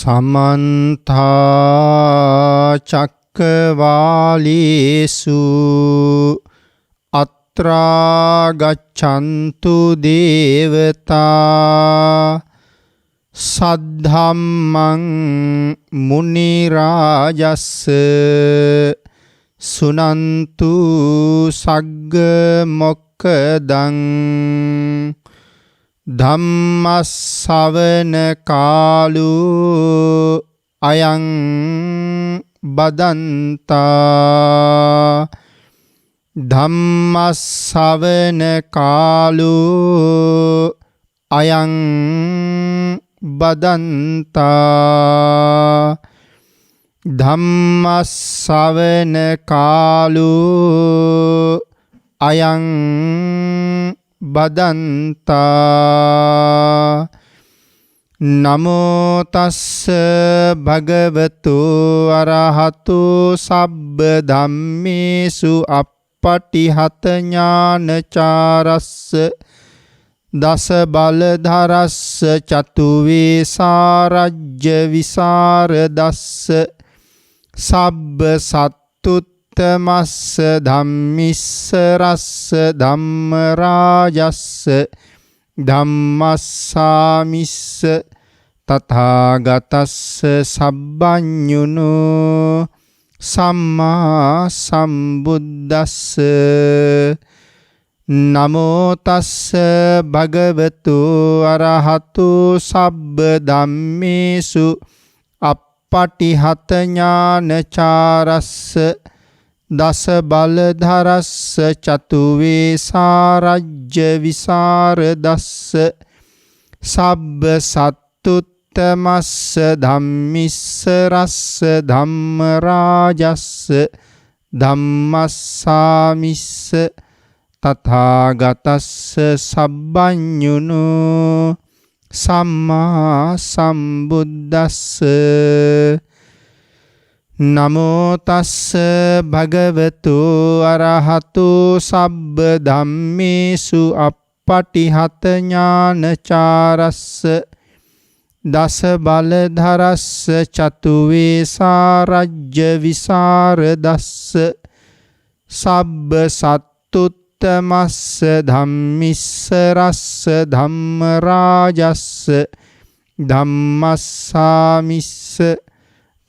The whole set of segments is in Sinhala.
සමන්තා චක්කවාලේසු අත්‍රා ගච්ඡන්තු දේවතා සද්ධම්මං මුනි රාජස්ස සුනන්තු සග්ග මොක්ඛදං ධම්මස්සවන කාලෝ අයං බදන්තා ධම්මස්සවන කාලෝ අයං බදන්තා ධම්මස්සවන කාලෝ අයං බදන්තා නමෝ තස්ස භගවතු අරහතු සබ්බ ධම්මේසු අප්පටිහත ඥානචාරස්ස දස බලධරස්ස චතු වේසාරජ්‍ය විසරදස්ස සබ්බ සත්තුත්තමස්ස ධම්මිස්ස රස්ස ධම්ම රාජස්ස ධම්මස්සාමිස්ස තථාගතස්ස සබ්බඤුනෝ සම්මා සම්බුද්දස්ස නමෝ තස්ස භගවතු අරහතු සබ්බ ධම්මේසු අප්පටිහත ඥානචාරස්ස දස බලධරස්ස චතු වේසාරජ්‍ය විසරදස්ස සබ්බ සත්තුත්තමස්ස ධම්මිස්ස රස්ස ධම්ම රාජස්ස ධම්මස්සාමිස්ස තථාගතස්ස සබ්බඤුනෝ සම්මා සම්බුද්දස්ස නමෝ තස්ස භගවතු අරහතු සබ්බ ධම්මේසු අප්පටිහත ඥානචාරස්ස දස බලධරස්ස චතු වේසාරජ්‍ය විසරදස්ස සබ්බ සත්තුත්තමස්ස ධම්මිස්ස රස්ස ධම්ම රාජස්ස ධම්මස්සාමිස්ස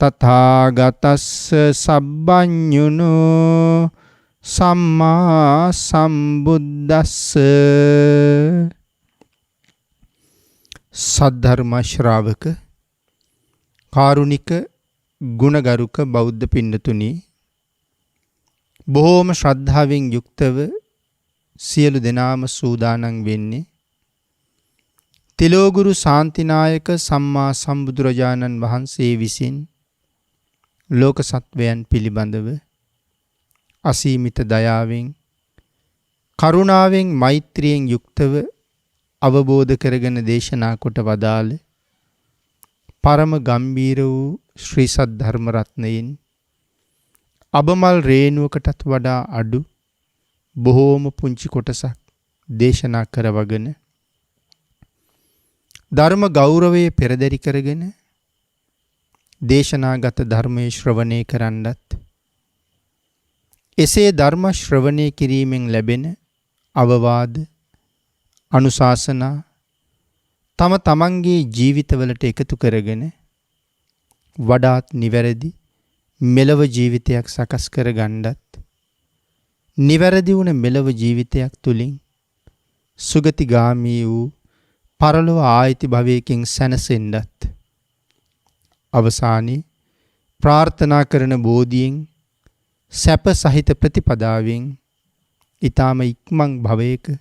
තථාගතස්ස සබ්බඤුනෝ සම්මා සම්බුද්දස්ස සද්ධර්ම ශ්‍රාවක කාරුණික ගුණගරුක බෞද්ධ පින්නතුනි බොහෝම ශ්‍රද්ධාවෙන් යුක්තව සියලු දෙනාම සූදානම් වෙන්නේ තිලෝගුරු ශාන්තිනායක සම්මා සම්බුදුරජාණන් වහන්සේ විසින් ලෝක සත්වයන් පිළිබඳව අසීමිත දයාවෙන් කරුණාවෙන් මෛත්‍රියෙන් යුක්තව අවබෝධ කරගෙන දේශනා කොට වදාළ පරම ගම්බීර වූ ශ්‍රී සද්ධර්ම රත්නයෙන් අබමල් රේණුවකටත් වඩා අඩු බොහෝම පුංචි කොටසක් දේශනා කරවගෙන ධර්ම ගෞරවයේ පෙරදරි කරගෙන දේශනාගත ධර්මයේ ශ්‍රවණය කරන්නත් එසේ ධර්ම ශ්‍රවණය කිරීමෙන් ලැබෙන අවවාද අනුශාසනා තම තමන්ගේ ජීවිතවලට එකතු කරගෙන වඩාත් නිවැරදි මෙලව ජීවිතයක් සකස් කර ගන්නත් නිවැරදි වුණ මෙලව ජීවිතයක් තුලින් සුගතිගාමී වූ පරලොව ආයති භවයකින් සැනසෙන්නත් අවසානයේ ප්‍රාර්ථනා කරන බෝධියෙන් සැප සහිත ප්‍රතිපදාවෙන් ඊ타ම ඉක්මන් භවයක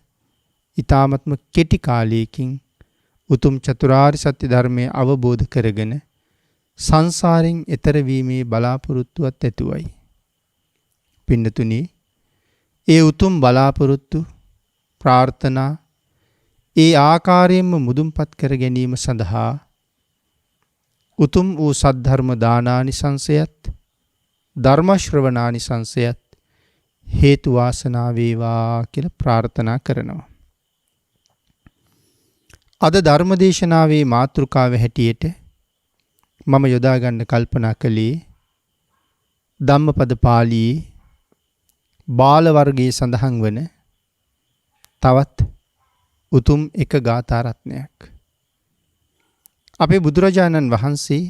ඊ타මත්ම කෙටි කාලයකින් උතුම් චතුරාර්ය සත්‍ය ධර්මය අවබෝධ කරගෙන සංසාරයෙන් එතර වීමේ බලාපොරොත්තුවත් ඇතුවයි. පින්නතුනි, ඒ උතුම් බලාපොරොත්තු ප්‍රාර්ථනා ඒ ආකාරයෙන්ම මුදුන්පත් කර ගැනීම සඳහා උතුම් වූ සද්ධර්ම දානානිසංසයත් ධර්ම ශ්‍රවණානිසංසයත් හේතු වාසනා වේවා කියලා ප්‍රාර්ථනා කරනවා. අද ධර්මදේශනාවේ මාතෘකාව හැටියට මම යොදා ගන්න කල්පනා කළේ ධම්මපද පාළියේ බාල වර්ගයේ සඳහන් වන තවත් උතුම් එක ගාථා රත්නයක්. අපේ බුදුරජාණන් වහන්සේ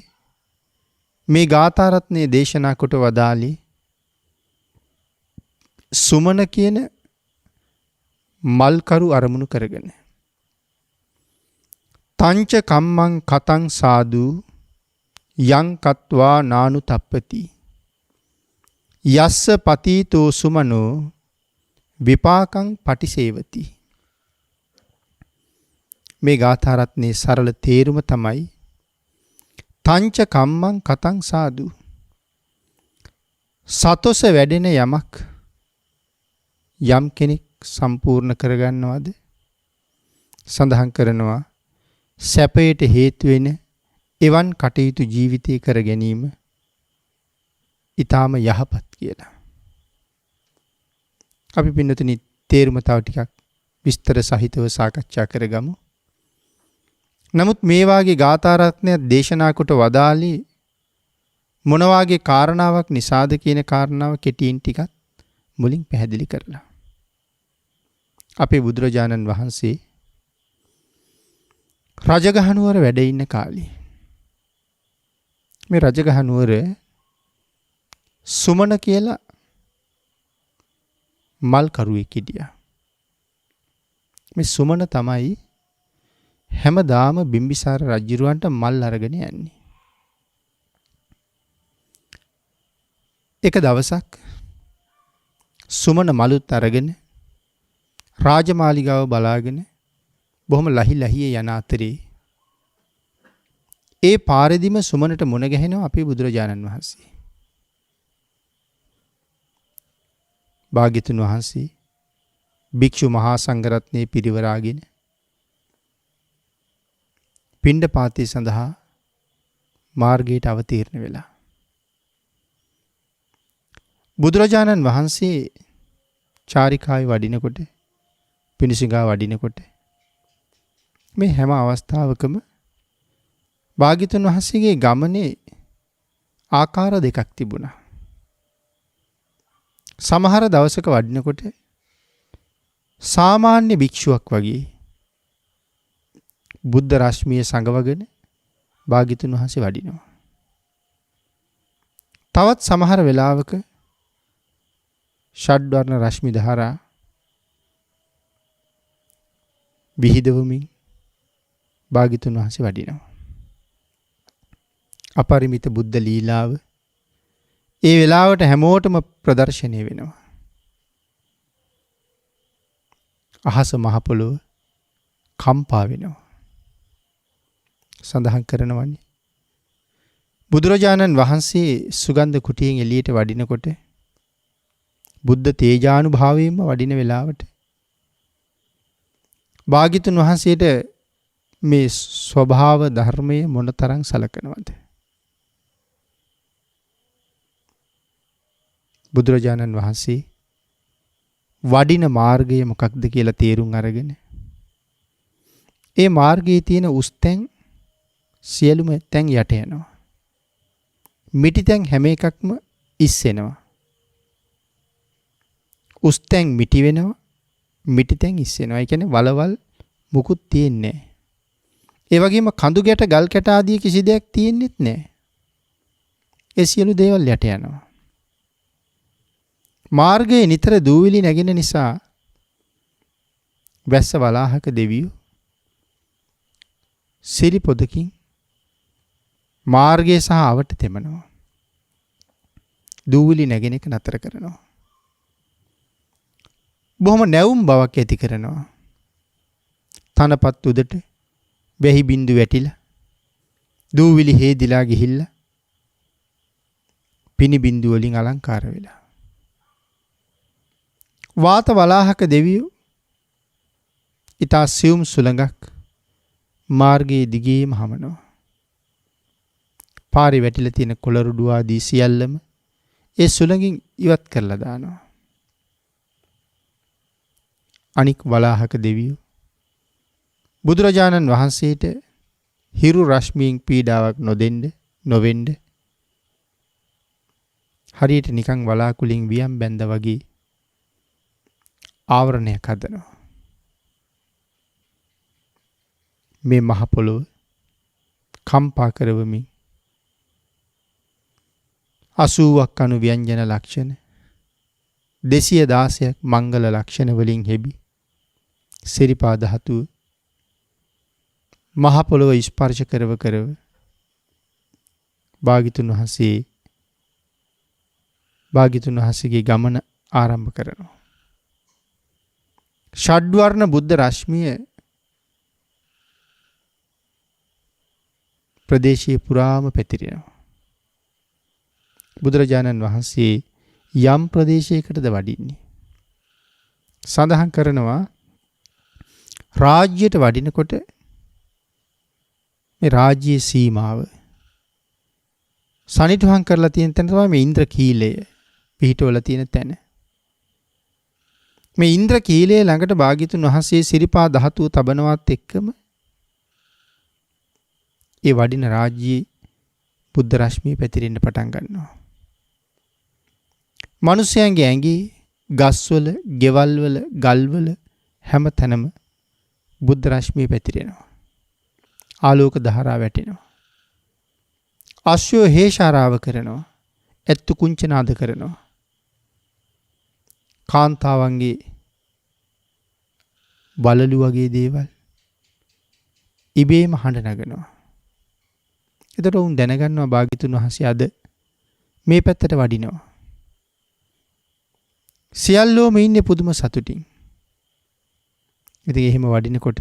මේ ගාථා රත්නයේ දේශනා කොට වදාළේ සුමන කියන මල්කරු අරමුණු කරගෙන. තංච කම්මං කතං සාදු යං කତ୍වා නානු තප්පති යස්ස පතීතෝ සුමනෝ විපාකං පටිසේවති. මේ ගාථා රත්නයේ සරල තේරුම තමයි තංච කම්මං කතං සාදු. සතොස වැඩෙන යමක් යම් කෙනෙක් සම්පූර්ණ කරගන්නවද සඳහන් කරනවා සැපයට හේතු වෙන එවන් කටයුතු ජීවිතේ කර ගැනීම ඊටාම යහපත් කියලා. අපි පින්නතුනි තේරුම තව ටිකක් විස්තර සහිතව සාකච්ඡා කරගමු. නමුත් මේ වාගේ ගාථා රත්නයක් දේශනා කොට වදාළේ මොන වාගේ කාරණාවක් නිසාද කියන කාරණාව කෙටියෙන් ටිකක් මුලින් පැහැදිලි කරලා. අපේ බුදුරජාණන් වහන්සේ රජගහනුවර වැඩ ඉන්න කාලේ මේ රජගහනුවර සුමන කියලා මල් කරුවෙක් හිටියා. මේ සුමන තමයි හැමදාම බිම්බිසාර රජුරවන්ට මල් අරගෙන යන්නේ. එක දවසක් සුමන මලුත් අරගෙන රාජමාලිගාව බලාගෙන බොහොම ලහි ලහියේ යන අතරේ ඒ පාරෙදිම සුමනට මුණ ගැහෙනවා අපේ බුදුරජාණන් වහන්සේ. භාග්‍යතුන් වහන්සේ භික්ෂු මහා සංඝරත්නයේ පිරිවරාගෙන පිණ්ඩපාතය සඳහා මාර්ගයට අවතීර්ණ වෙලා. බුදුරජාණන් වහන්සේ චාරිකාවේ වඩිනකොට පිණිසිඟා වඩිනකොට මේ හැම අවස්ථාවකම භාග්‍යතුන් වහන්සේගේ ගමනේ ආකාර දෙකක් තිබුණා. සමහර දවසක වඩිනකොට සාමාන්‍ය භික්ෂුවක් වගේ බුද්ධ රශ්මිය සංගවගෙන භාග්‍යතුන් වහන්සේ වඩිනවා. තවත් සමහර වෙලාවක ෂඩ්වර්ණ රශ්මි ධාරා විහිදවමින් භාග්‍යතුන් වහන්සේ වඩිනවා. අපරිමිත බුද්ධ ලීලාව ඒ වෙලාවට හැමෝටම ප්‍රදර්ශනය වෙනවා. අහස මහ පොළොව කම්පා වෙනවා. සඳහන් කරනවනේ බුදුරජාණන් වහන්සේ සුගන්ධ කුටියෙන් එළියට වඩිනකොට බුද්ධ තේජානුභාවයෙන්ම වඩින වෙලාවට භාග්‍යතුන් වහන්සේට මේ ස්වභාව ධර්මයේ මොනතරම් සලකනවද? බුදුරජාණන් වහන්සේ වඩින මාර්ගය මොකක්ද කියලා තේරුම් අරගෙන ඒ මාර්ගයේ තියෙන උස්තැන් සියලුම තැන් යට යනවා. මිටි තැන් හැම එකක්ම ඉස්සෙනවා. උස්තැන් මිටි වෙනවා, මිටි තැන් ඉස්සෙනවා. ඒ කියන්නේ වලවල් මුකුත් තියෙන්නේ නැහැ. ඒ වගේම කඳු ගැට ගල් කැට ආදී කිසි දෙයක් තියෙන්නේත් නැහැ. ඒ සියලු දේවල් යට යනවා. මාර්ගයේ නිතර දූවිලි නැගෙන නිසා වැස්ස වලාහක දෙවියෝ සිරි පොදකින් මාර්ගය සහ අවට තෙමනවා. දූවිලි නැගෙන එක නතර කරනවා. බොහොම නැවුම් බවක් ඇති කරනවා. තනපත් උදට වැහි බින්දු වැටිලා දූවිලි හේදිලා ගිහිල්ලා පිනි බින්දු වලින් අලංකාර වෙලා. වාත වලාහක දෙවියෝ ඊතා සියුම් සුළඟක් මාර්ගයේ දිගේම හමනවා. පාරේ වැටිලා තියෙන කොළරුඩු ආදී සියල්ලම ඒ සුළඟින් ඉවත් කරලා දානවා. අනික් වලාහක දෙවියෝ බුදුරජාණන් වහන්සේට හිරු රශ්මියෙන් පීඩාවක් නොදෙන්න නොවෙන්න හරියට නිකන් වලාකුලින් වියම් බැඳ වගේ ආවරණයක් හදනවා. මේ මහ පොළොව කම්පා කරවමින් 80ක් අනු ව්‍යංජන ලක්ෂණ 216ක් මංගල ලක්ෂණ වලින් හෙබි සිරිපා ධාතුව මහ පොළොව ස්පර්ශ කරව භාග්‍යතුන් වහන්සේගේ ගමන ආරම්භ කරනවා. ෂඩ්වර්ණ බුද්ධ රශ්මිය ප්‍රදේශයේ පුරාම පැතිරෙනවා. බුදුරජාණන් වහන්සේ යම් ප්‍රදේශයකටද වඩින්නේ. සඳහන් කරනවා රාජ්‍යයට වඩිනකොට මේ රාජ්‍යයේ සීමාව සනිටුහන් කරලා තියෙන තැන තමයි මේ ඉන්ද්‍රකීලය පිහිටවල තියෙන තැන. මේ ඉන්ද්‍රකීලය ළඟට භාග්‍යතුන් වහන්සේ සිරිපා ධාතුව තබනවත් එක්කම ඒ වඩින රාජ්‍යයේ බුද්ධ රශ්මිය පැතිරෙන්න පටන් ගන්නවා. මිනිස්යන්ගේ ඇඟේ, ගස්වල, ගෙවල්වල, ගල්වල හැම තැනම බුද්ධ රශ්මිය පැතිරෙනවා. ආලෝක ධාරා වැටෙනවා. අශ්වය හේෂාරාව කරනවා. ඇත්තු කුංචනාද කරනවා. කාන්තාවන්ගේ බලලු වගේ දේවල් ඉබේම හඬ නගනවා. එතකොට උන් දැනගන්නවා භාග්‍යතුන් වහන්සේ අද මේ පැත්තට වඩිනවා. සියල්ලෝම ඉන්නේ පුදුම සතුටින්. ඉතින් එහෙම වඩිනකොට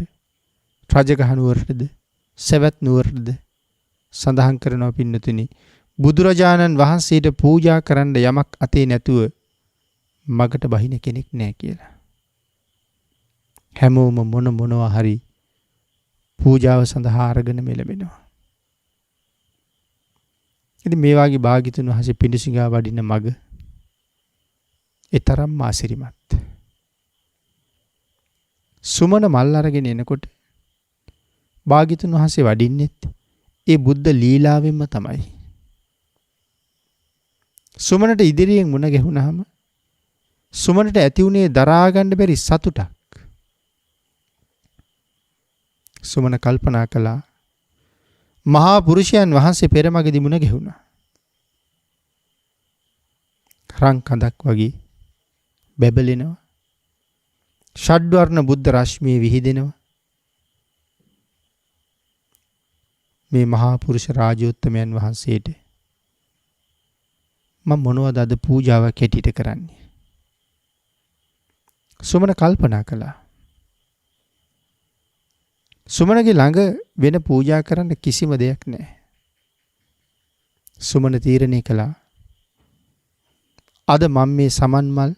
රජගහ නුවරටද සවැත් නුවරටද සඳහන් කරනවා පින්නතුනි බුදුරජාණන් වහන්සේට පූජා කරන්න යමක් අතේ නැතුව මගට බහින කෙනෙක් නැහැ කියලා. හැමෝම මොනවා හරි පූජාව සඳහා අරගෙන මෙලෙනවා. ඉතින් මේ වාගේ භාග්‍යතුන් වහන්සේ පිඬුසිඟා වඩින මග ඊතරම් ආසිරිමත්. සුමන මල් අරගෙන එනකොට භාග්‍යතුන් වහන්සේ වඩින්නෙත් ඒ බුද්ධ ලීලාවෙන්ම තමයි. සුමනට ඉදිරියෙන් මුණ ගැහුණාම සුමනට ඇති උනේ දරා ගන්න බැරි සතුටක්. සුමන කල්පනා කළා මහා පුරුෂයන් වහන්සේ පෙරමගදී මුණ ගැහුණා. රන් කඳක් වගේ බැබලෙනවා. ෂඩ්වර්ණ බුද්ධ රශ්මිය විහිදෙනවා. මේ මහා පුරුෂ රාජෝත්තමයන් වහන්සේට මම මොනවද අද පූජාවක් හැටියට කරන්නේ? සුමන කල්පනා කළා. සුමනගේ ළඟ වෙන පූජා කරන්න කිසිම දෙයක් නැහැ. සුමන තීරණය කළා අද මම මේ සමන් මල්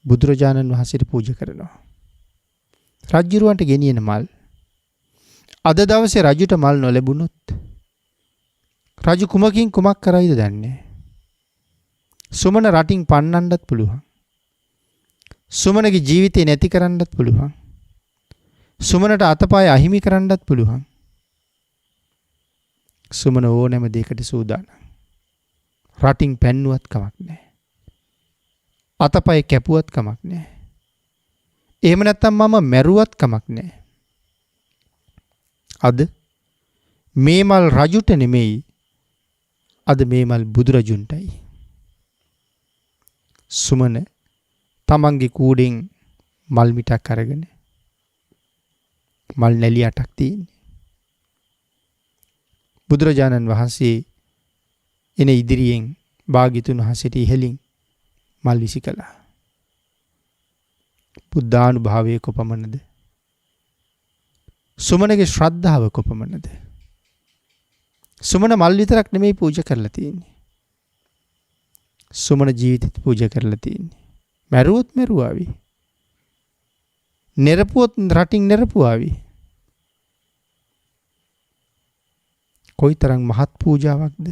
බුදුරජාණන් වහන්සේට පූජා කරනවා. රජුරවන්ට ගෙනියන මල්. අද දවසේ රජුට මල් නොලැබුණොත් රජු කුමකින් කුමක් කරයිද දන්නේ. සුමන රටින් පන්නන්නත් පුළුවන්. සුමනගේ ජීවිතේ නැති කරන්නත් පුළුවන්. සුමනට අතපය අහිමි කරන්නත් පුළුවන්. සුමන ඕනෑම දෙයකට සූදානම්. රටින් පැන්නුවත් කමක් නැහැ. අතපය කැපුවත් කමක් නැහැ. එහෙම නැත්නම් මම මැරුවත් කමක් නැහැ. අද මේ මල් රජුට නෙමෙයි. අද මේ මල් බුදුරජුන්ටයි. සුමන තමන්ගේ කූඩෙන් මල් මිටක් අරගෙන මල් නැලි 8ක් තියෙන්නේ. බුදුරජාණන් වහන්සේ එන ඉදිරියෙන් භාග්‍යතුන් වහන්සේට ඉහළින් මල් විසි කළා. බුද්ධානුභාවය කොපමණද? සුමනගේ ශ්‍රද්ධාව කොපමණද? සුමන මල් විතරක් නෙමෙයි පූජා කරලා තියෙන්නේ. සුමන ජීවිතෙත් පූජා කරලා තියෙන්නේ. මැරුවොත් මැරුවාවි. නිරපුවොත් රටින් නිරපුවාවි. කොයිතරම් මහත් පූජාවක්ද?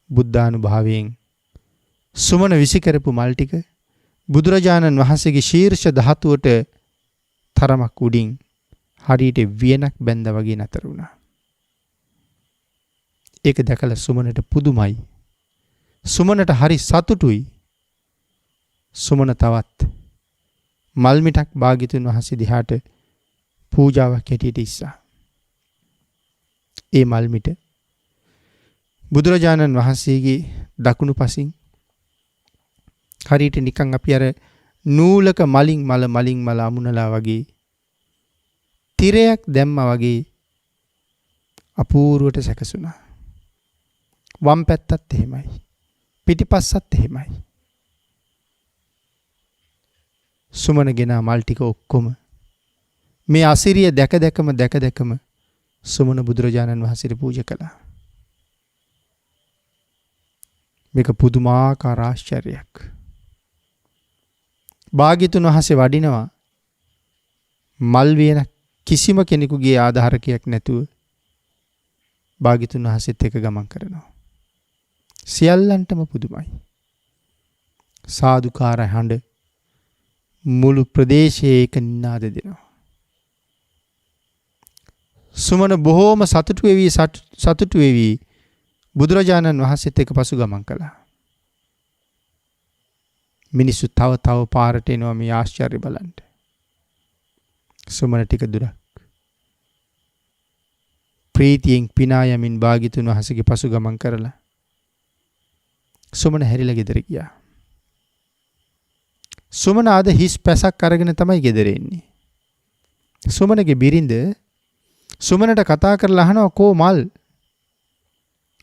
බුද්ධානුභාවයෙන් සුමන විසි කරපු මල් ටික බුදුරජාණන් වහන්සේගේ ශීර්ෂ ධාතුවට තරමක් උඩින් හරියට වියනක් බැඳ වගේ නතර වුණා. ඒක දැකලා සුමනට පුදුමයි. සුමනට හරි සතුටුයි. සුමන තවත් මල් මිටක් භාග්‍යතුන් වහන්සේ දිහාට පූජාවක් හැටියට ඉස්සා. ඒ මල් මිට බුදුරජාණන් වහන්සේගේ දකුණු පසින් හරියට නිකන් අපි අර නූලක මලින් මල අමුණලා වගේ තිරයක් දැම්මා වගේ අපූර්වට සැකසුණා. වම් පැත්තත් එහෙමයි. පිටිපස්සත් එහෙමයි. සුමනගෙන මල් ටික ඔක්කොම මේ අසිරිය දැක දැකම සුමන බුදුරජාණන් වහන්සේට පූජා කළා. මේක පුදුමාකාර ආශ්චර්යයක්. භාග්‍යතුන් වහන්සේ වඩිනවා මල් වියන කිසිම කෙනෙකුගේ ආධාරකයක් නැතුව භාග්‍යතුන් වහන්සේත් එක්ක ගමන් කරනවා. සියල්ලන්ටම පුදුමයි. සාදුකාර හඬ මුළු ප්‍රදේශයේ එක නිනාද දෙනවා. සුමන බොහෝම සතුටු වෙවි බුදුරජාණන් වහන්සේත් එක්ක පසු ගමන් කළා. මිනිස්සු තව පාරට එනවා මේ ආශ්චර්ය බලන්න. සුමන ටික දුරක් ප්‍රීතියෙන් පිනා යමින් භාග්‍යතුන් වහන්සේගේ පසු ගමන් කරලා සුමන හැරිලා ගෙදර ගියා. සුමන ආද හිස් පැසක් අරගෙන තමයි ගෙදර එන්නේ. සුමනගේ බිරිඳ සුමනට කතා කරලා අහනවා කෝ මල්?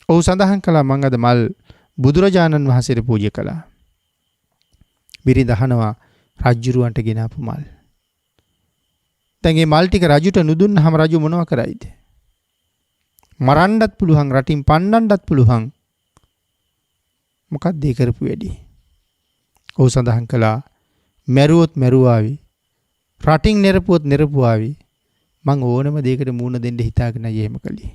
ඔහු සඳහන් කළා මං අද මල් බුදුරජාණන් වහන්සේට පූජා කළා. බිරිඳ අහනවා රජුරවන්ට ගෙනාපු මල්. දැන් මේ මල් ටික රජුට නුදුන්නාම රජු මොනව කරයිද? මරන්නත් පුළුවන්, රටින් පන්නන්නත් පුළුවන්. මොකක්ද ඒ කරපු වැඩි? ඔහු සඳහන් කළා මැරුවොත් මැරුවාවි, රටින් නිරපුවොත් නිරපුවාවි. මං ඕනම දෙයකට මූණ දෙන්න හිතාගෙන එහෙම කළේ.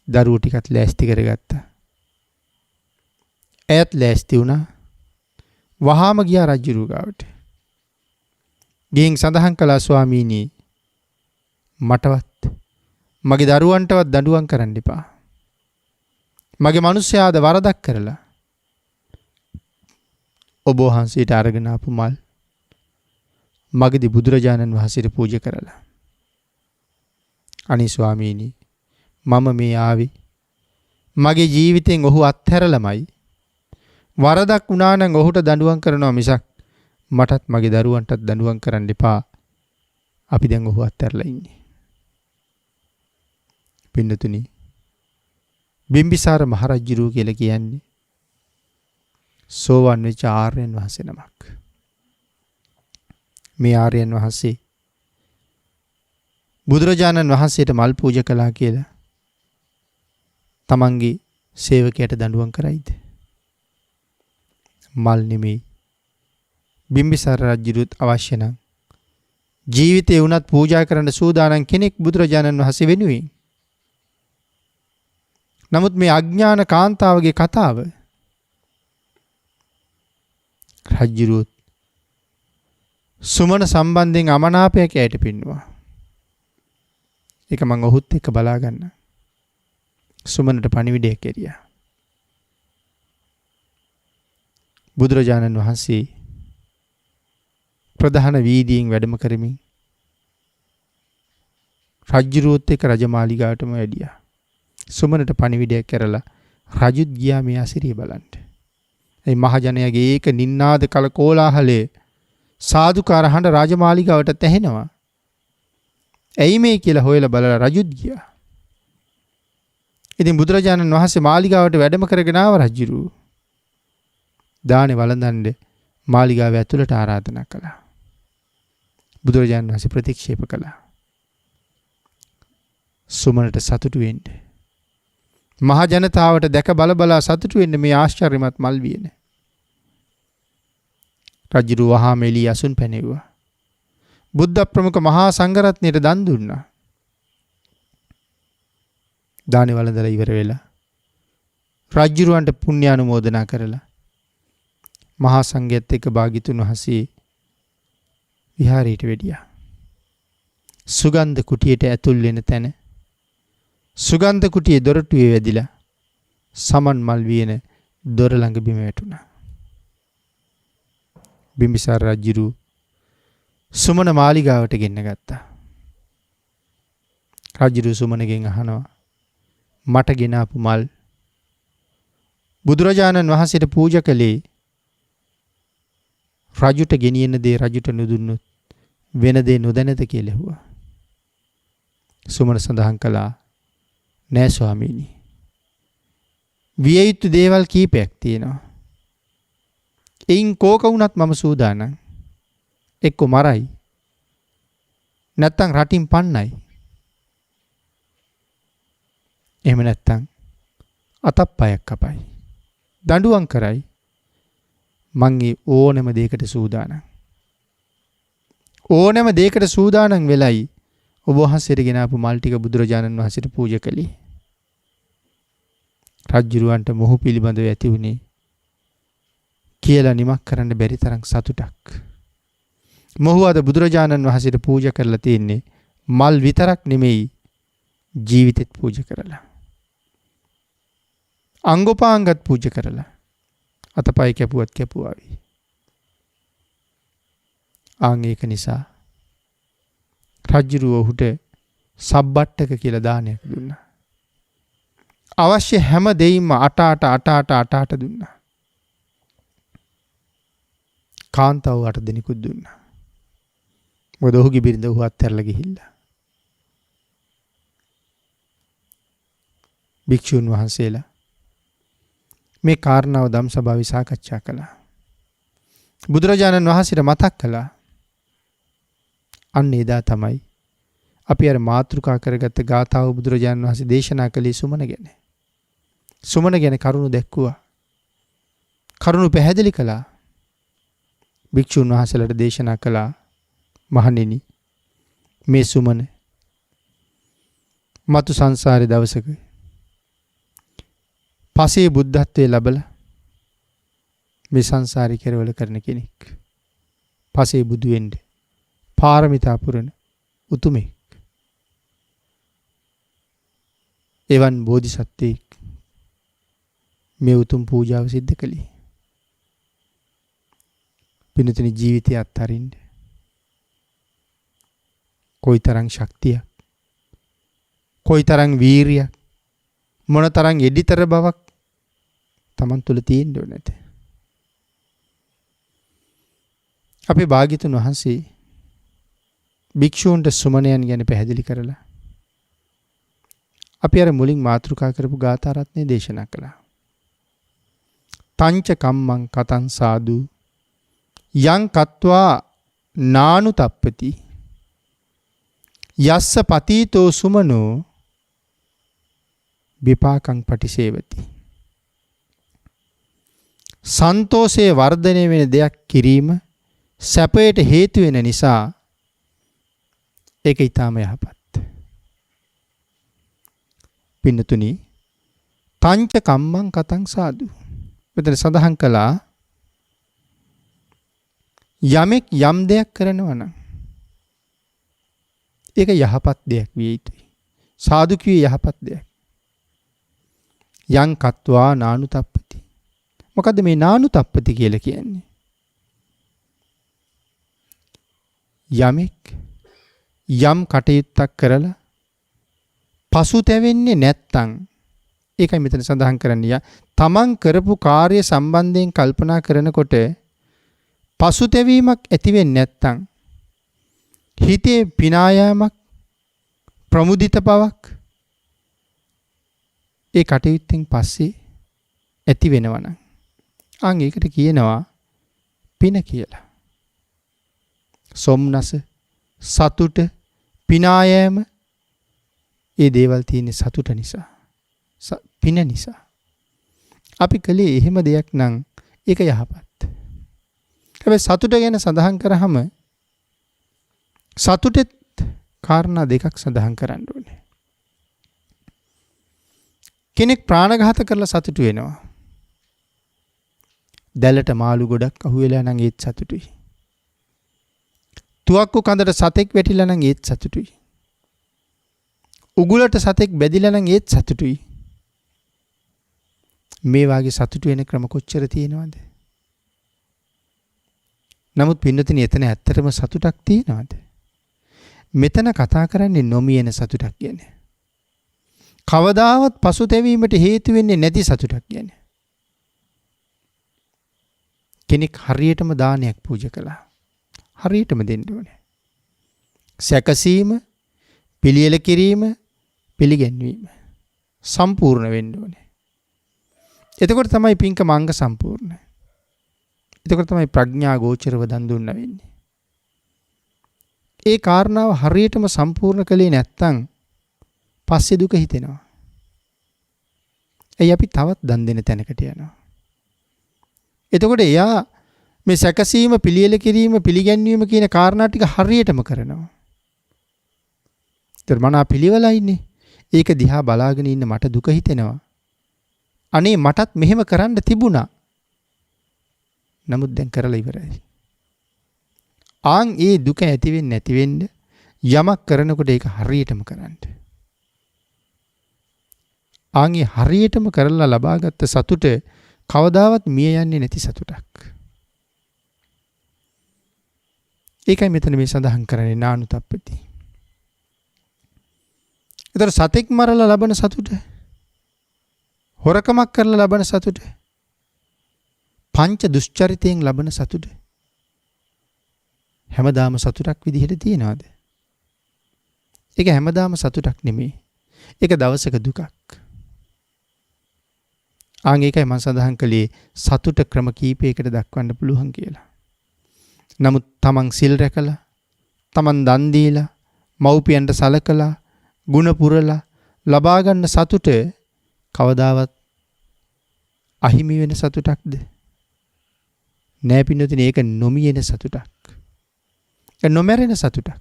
දරුවෝ ටිකත් ලෑස්ති කරගත්තා. ඇයත් ලෑස්ති වුණා. වහාම ගියා රජුරු ගාවට. ගෙන් සඳහන් කළා ස්වාමීනි මටවත් මගේ දරුවන්ටවත් දඬුවම් කරන්න එපා. මගේ මිනිස්යාද වරදක් කරලා ඔබ වහන්සේට අරගෙන ආපු මල් මගදී බුදුරජාණන් වහන්සේට පූජා කරලා. අනේ ස්වාමීනි මම මේ ආවේ මගේ ජීවිතෙන් ඔහු අත්හැරලමයි. වරදක් වුණා නම් ඔහුට දඬුවම් කරනවා මිසක් මටත් මගේ දරුවන්ටත් දඬුවම් කරන්න එපා. අපි දැන් ඔහු අත්හැරලා ඉන්නේ. පින්නතුනි බිම්බිසාර මහරජුරු කියලා කියන්නේ සෝවන් වෙච්ච ආර්යයන් වහන්සේ නමක්. මේ ආර්යයන් වහන්සේ බුදුරජාණන් වහන්සේට මල් පූජා කළා කියලා තමන්ගේ සේවකයට දඬුවම් කරයිද? මල් නෙමෙයි. බිම්බිසාර රජුත් අවශ්‍ය නම් ජීවිතේ උනත් පූජා කරන්න සූදානම් කෙනෙක් බුදුරජාණන් වහන්සේ වෙනුවෙන්. නමුත් මේ අඥාන කාන්තාවගේ කතාව රජුත් සුමන සම්බන්ධයෙන් අමනාපයක් ඇයට පෙන්වුවා. ඒක මම ඔහුත් එක්ක බලා ගන්න. සුමනට පණිවිඩයක් ඇරියා. බුදුරජාණන් වහන්සේ ප්‍රධාන වීදියෙන් වැඩම කරමින් රජුරුවත් එක්ක රජමාලිගාවටම වැඩියා. සුමනට පණිවිඩයක් කරලා රජුත් ගියා මේ අසිරිය බලන්න. ඒ මහජනයාගේ ඒක නින්නාද කල කෝලාහලේ සාදුකාර හඬ රාජමාලිගාවට ඇහෙනවා. ඇයි මේ කියලා හොයලා බලලා රජුත් ගියා. ඉතින් බුදුරජාණන් වහන්සේ මාලිගාවට වැඩම කරගෙන ආව රජුරු. දානේ වළඳන්නේ මාලිගාව ඇතුළට ආරාධනා කළා. බුදුරජාණන් වහන්සේ ප්‍රතික්ෂේප කළා. සුමනට සතුටු වෙන්න. මහ ජනතාවට දැක බලා සතුටු වෙන්න මේ ආශ්චර්යමත් මල් වියන. රජුරු වහාම එළිය අසුන් පැනෙව්වා. බුද්ධ ප්‍රමුඛ මහා සංඝරත්නයට දන් දුන්නා. දානේ වළඳලා ඉවර වෙලා රජුරවන්ට පුණ්‍යානුමෝදනා කරලා මහා සංඝයත් එක්ක භාග්‍යතුන් වහන්සේ විහාරයට වැඩියා. සුගන්ධ කුටියට ඇතුල් වෙන තැන සුගන්ධ කුටියේ දොරටුවේ වැදිලා සමන් මල් වියන දොර ළඟ බිම වැටුණා. බිම්බිසාර රජුරු සුමන මාලිගාවට ගෙන්න ගත්තා. රජුරු සුමනගෙන් අහනවා මට ගෙන ආපු මල් බුදුරජාණන් වහන්සේට පූජා කළේ රජුට ගෙනියන දේ රජුට නුදුන්නොත් වෙන දේ නොදැනද කියලා ඇහුවා. සුමන සඳහන් කළා නෑ ස්වාමීනි. විය යුතු දේවල් කීපයක් තියෙනවා. එයින් කෝක වුණත් මම සූදානම්. එක්ක මරයි. නැත්තම් රටින් පන්නයි. එහෙම නැත්තම් අතප්පයක් කපයි. දඬුවම් කරයි. මං ඒ ඕනෑම දෙයකට සූදානම්. ඕනෑම දෙයකට සූදානම් වෙලයි ඔබ වහන්සේට ගෙන ආපු මල් ටික බුදුරජාණන් වහන්සේට පූජා කළේ. රජුරවන්ට මොහු පිළිබඳව ඇති වුණේ කියලා නිමක් කරන්න බැරි තරම් සතුටක්. මොහු අද බුදුරජාණන් වහන්සේට පූජා කරලා තියෙන්නේ මල් විතරක් නෙමෙයි ජීවිතෙත් පූජා කරලා. අංගෝපාංගත් පූජා කරලා. අතපය කැපුවත් කැපුවාවි. ආන් ඒක නිසා රජුරුව ඔහුට සබ්බට්ටක කියලා දානයක් දුන්නා. අවශ්‍ය හැම දෙයින්ම අට දුන්නා. කාන්තාව 8 දෙනෙකුත් දුන්නා. මොකද ඔහුගේ බිරිඳ ඔහු අත්හැරලා ගිහිල්ලා. භික්ෂුන් වහන්සේලා මේ කාරණාව ධම්සභාවේ සාකච්ඡා කළා. බුදුරජාණන් වහන්සේට මතක් කළා. අන්න එදා තමයි අපි අර මාතෘකා කරගත්ත ගාථාව බුදුරජාණන් වහන්සේ දේශනා කළේ සුමන ගැන. සුමන ගැන කරුණු දැක්කුවා. කරුණු පැහැදිලි කළා. භික්ෂුන් වහන්සේලාට දේශනා කළා මහණෙනි මේ සුමන මතු සංසාරේ දවසක පසේ බුද්ධත්වයේ ලැබලා මේ සංසාරේ කෙරවල කරන කෙනෙක්. පසේ බුදු වෙන්න පාරමිතා පුරන උතුමෙක්. එවන් බෝධිසත්වෙක් මේ උතුම් පූජාව සිද්ධ කළේ. පින්තුනි ජීවිතය අත්හරින්න කොයිතරම් ශක්තියක්, කොයිතරම් වීරියක්, මොනතරම් එඩිතර බවක් Taman තුල තියෙන්න ඕනේද? අපේ භාග්‍යතුන් වහන්සේ භික්ෂූන්ට සුමනයන් ගැන පැහැදිලි කරලා අපි අර මුලින් මාතෘකා කරපු ගාථා රත්නේ දේශනා කළා. තංච කම්මං කතං සාදු යං කତ୍වා නානු තප්පති යස්ස පතීතෝ සුමනෝ විපාකං පටිසේවති. සන්තෝෂයේ වර්ධනය වෙන දෙයක් කිරීම සැපයට හේතු වෙන නිසා ඒක ඊටම යහපත්. පින්නතුනි තංච කම්මං කතං සාදු. මෙතන සඳහන් කළා යමෙක් යම් දෙයක් කරනවා නම් ඒක යහපත් දෙයක් විය යුතුයි. සාදු කියේ යහපත් දෙයක්. යං කତ୍වා නානුතප්පති. මොකද්ද මේ නානුතප්පති කියලා කියන්නේ? යමෙක් යම් කටයුත්තක් කරලා පසුතැවෙන්නේ නැත්තම් ඒකයි මෙතන සඳහන් කරන්නේ. තමන් කරපු කාර්ය සම්බන්ධයෙන් කල්පනා කරනකොට පසුතැවීමක් ඇති වෙන්නේ නැත්තම් හිතේ පිනායාමක් ප්‍රමුදිත බවක් ඒ කටයුත්තෙන් පස්සේ ඇති වෙනවනම් අන් ඒකට කියනවා පින කියලා. සොම්නස, සතුට, පිනායෑම ඒ දේවල් තියෙන්නේ සතුට නිසා. පින නිසා. අපි කලේ එහෙම දෙයක් නම් ඒක යහපත්. හැබැයි සතුට ගැන සඳහන් කරාම සතුටෙත් කාරණා දෙකක් සඳහන් කරන්න ඕනේ. කෙනෙක් ප්‍රාණඝාත කරලා සතුටු වෙනවා. දැලට මාළු ගොඩක් අහුවෙලා නම් ඒත් සතුටුයි. තුවක්කු කඳට සතෙක් වැටිලා නම් ඒත් සතුටුයි. උගුලට සතෙක් බැදිලා නම් ඒත් සතුටුයි. මේ වාගේ සතුටු වෙන ක්‍රම කොච්චර තියෙනවද? නමුත් පින්නතින් එතන ඇත්තටම සතුටක් තියනවද? මෙතන කතා කරන්නේ නොමියෙන සතුටක් ගැන. කවදාවත් පසුතැවීමට හේතු වෙන්නේ නැති සතුටක් ගැන. කෙනෙක් හරියටම දානයක් පූජා කළා. හරියටම දෙන්න ඕනේ. සැකසීම, පිළියෙල කිරීම, පිළිගැන්වීම සම්පූර්ණ වෙන්න ඕනේ. එතකොට තමයි පින්කම අංග සම්පූර්ණ. එතකොට තමයි ප්‍රඥා ගෝචරව දන් දුන්න වෙන්නේ. ඒ කාරණාව හරියටම සම්පූර්ණ කළේ නැත්නම් පස්සේ දුක හිතෙනවා. එයි අපි තවත් දන් දෙන තැනකට යනවා. එතකොට එයා මේ සැකසීම, පිළියෙල කිරීම, පිළිගැන්වීම කියන කාරණා ටික හරියටම කරනවා. ඒතර මනා පිළිවෙලයිනේ. ඒක දිහා බලාගෙන ඉන්න මට දුක හිතෙනවා. අනේ මටත් මෙහෙම කරන්න තිබුණා. නමුත් දැන් කරලා ඉවරයි. ආන් ඒ දුක ඇති වෙන්නේ නැති වෙන්න යමක් කරනකොට ඒක හරියටම කරන්න. ආන් ඒ හරියටම කරලා ලබාගත් සතුට කවදාවත් මිය යන්නේ නැති සතුටක්. ඒකයි මෙතන මේ සඳහන් කරන්නේ නානුතප්පති. ඒතර සතෙක් මරලා ලබන සතුට, හොරකමක් කරලා ලබන සතුට, පංච දුෂ්චරිතයෙන් ලබන සතුට හැමදාම සතුටක් විදිහට තියනවාද? ඒක හැමදාම සතුටක් නෙමෙයි. ඒක දවසක දුකක්. ආන් ඒකයි මම සඳහන් කළේ සතුට ක්‍රම කීපයකට දක්වන්න පුළුවන් කියලා. නමුත් තමන් සිල් රැකලා, තමන් දන් දීලා, මව්පියන්ට සලකලා, ගුණ පුරලා ලබා ගන්න සතුට කවදාවත් අහිමි වෙන සතුටක්ද? නෑ පින්නතුනි, ඒක නොමියෙන සතුටක්. ඒක නොමැරෙන සතුටක්.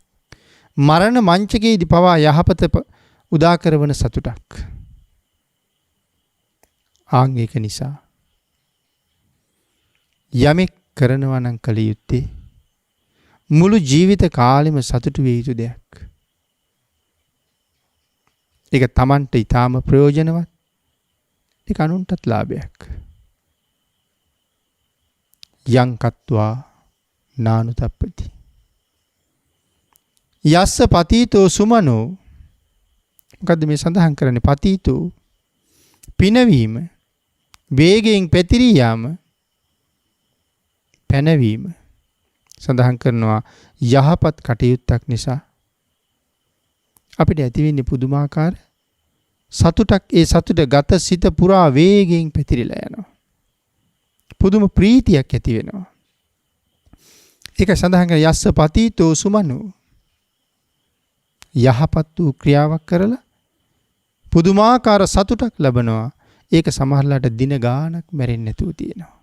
මරණ මංචකයේදී පවා යහපත උදා කරවන සතුටක්. ආන් ඒක නිසා යමෙක් කරනවා නම් කල යුත්තේ මුළු ජීවිත කාලෙම සතුටු විය යුතු දෙයක්. ඒක Tamanට ඊටාම ප්‍රයෝජනවත්. ඒක අනුන්ටත් ලාභයක්. යං කତ୍වා නානුතප්පති. යස්ස පතීතෝ සුමනෝ. මොකද්ද මේ සඳහන් කරන්නේ? පතීතෝ පිනවීම, වේගයෙන් පැතිරී යාම, පැනවීම සඳහන් කරනවා යහපත් කටයුත්තක් නිසා අපිට ඇති වෙන්නේ පුදුමාකාර සතුටක්. ඒ සතුට ගත සිත පුරා වේගයෙන් පැතිරිලා යනවා. පුදුම ප්‍රීතියක් ඇති වෙනවා. ඒක සඳහන් කරන යස්ස පතීතෝ සුමනෝ. යහපත් වූ ක්‍රියාවක් කරලා පුදුමාකාර සතුටක් ලබනවා. ඒක සමහරලාට දින ගාණක් මැරෙන්නේ නැතුව තියෙනවා.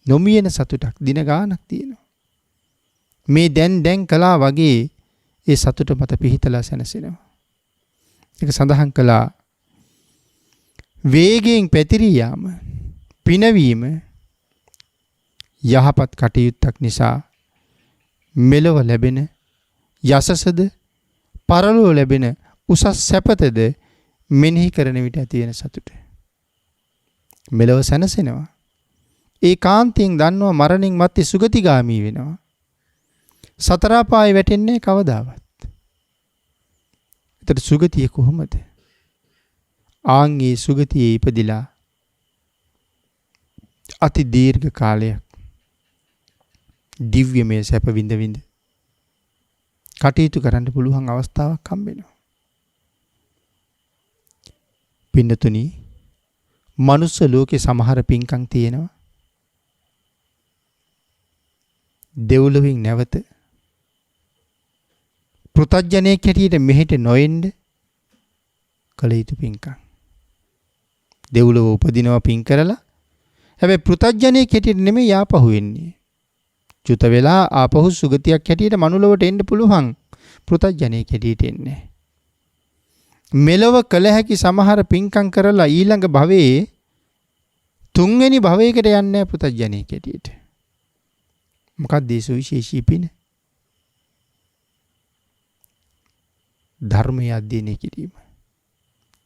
නොමියෙන සතුටක් දින ගාණක් තියෙනවා. මේ දැන් කළා වගේ ඒ සතුට මත පිහිටලා සැනසෙනවා. ඒක සඳහන් කළා වේගයෙන් පැතිරී යාම, පිනවීම යහපත් කටයුත්තක් නිසා මෙලොව ලැබෙන යසසද, පරලොව ලැබෙන උසස් සැපතද මෙනෙහි කරන විට ඇති වෙන සතුට. මෙලොව සැනසෙනවා. ඒකාන්තයෙන් දන්නවා මරණින් මත්තේ සුගතිගාමී වෙනවා. සතර පායේ වැටෙන්නේ කවදාවත්. ඒතර සුගතිය කොහොමද? ආන්ගේ සුගතියේ ඉපදිලා අති දීර්ඝ කාලයක් දිව්‍යමය සැප විඳ විඳ කටයුතු කරන්න පුළුවන් අවස්ථාවක් හම්බ වෙනවා. පින්නතුනි, මනුස්ස ලෝකේ සමහර පින්කම් තියෙනවා. දෙව්ලොවින් නැවත පෘථග්ජනයෙක් හැටියට මෙහෙට නොඑන්න කළ යුතු පින්කම්. දෙව්ලොව උපදිනවා පින් කරලා. හැබැයි පෘථග්ජනයෙක් හැටියට නෙමෙයි ආපහු වෙන්නේ. චුත වෙලා ආපහු සුගතියක් හැටියට මනුලොවට එන්න පුළුවන්. පෘථග්ජනයෙක් හැටියට එන්නේ. මෙලොව කළ හැකි සමහර පින්කම් කරලා ඊළඟ භවයේ තුන්වෙනි භවයකට යන්නේ පෘථග්ජනයෙක් හැටියට. මොකක්ද ඒ සුවිශේෂී පින? ධර්මය අධ්‍යයනය කිරීම.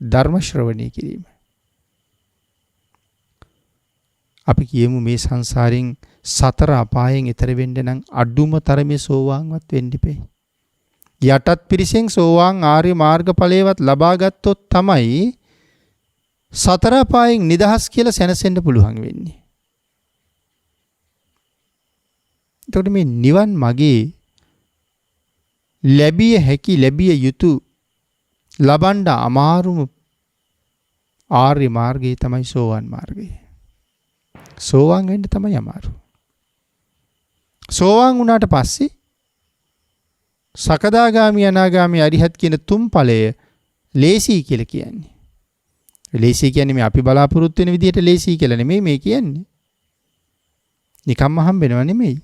ධර්ම ශ්‍රවණය කිරීම. අපි කියමු මේ සංසාරයෙන් සතර අපායෙන් ඈතර වෙන්න නම් අඩුම තරමේ සෝවාන්වත් වෙන්න ඉපේ. යටත් පිරිසෙන් සෝවාන් ආර්ය මාර්ගඵලයේවත් ලබා ගත්තොත් තමයි සතර අපායෙන් නිදහස් කියලා සැනසෙන්න පුළුවන් වෙන්නේ. එතකොට මේ නිවන් මාගේ ලැබිය හැකි ලැබිය යුතු ලබන්න අමාරුම ආර්ය මාර්ගය තමයි සෝවාන් මාර්ගය. සෝවාන් වෙන්න තමයි අමාරු. සෝවාන් වුණාට පස්සේ සකදාගාමි අනාගාමි අරිහත් කියන තුන් ඵලය ලේසි කියලා කියන්නේ. ලේසි කියන්නේ මේ අපි බලාපොරොත්තු වෙන විදිහට ලේසි කියලා නෙමෙයි මේ කියන්නේ. නිකම්ම හම්බෙනව නෙමෙයි.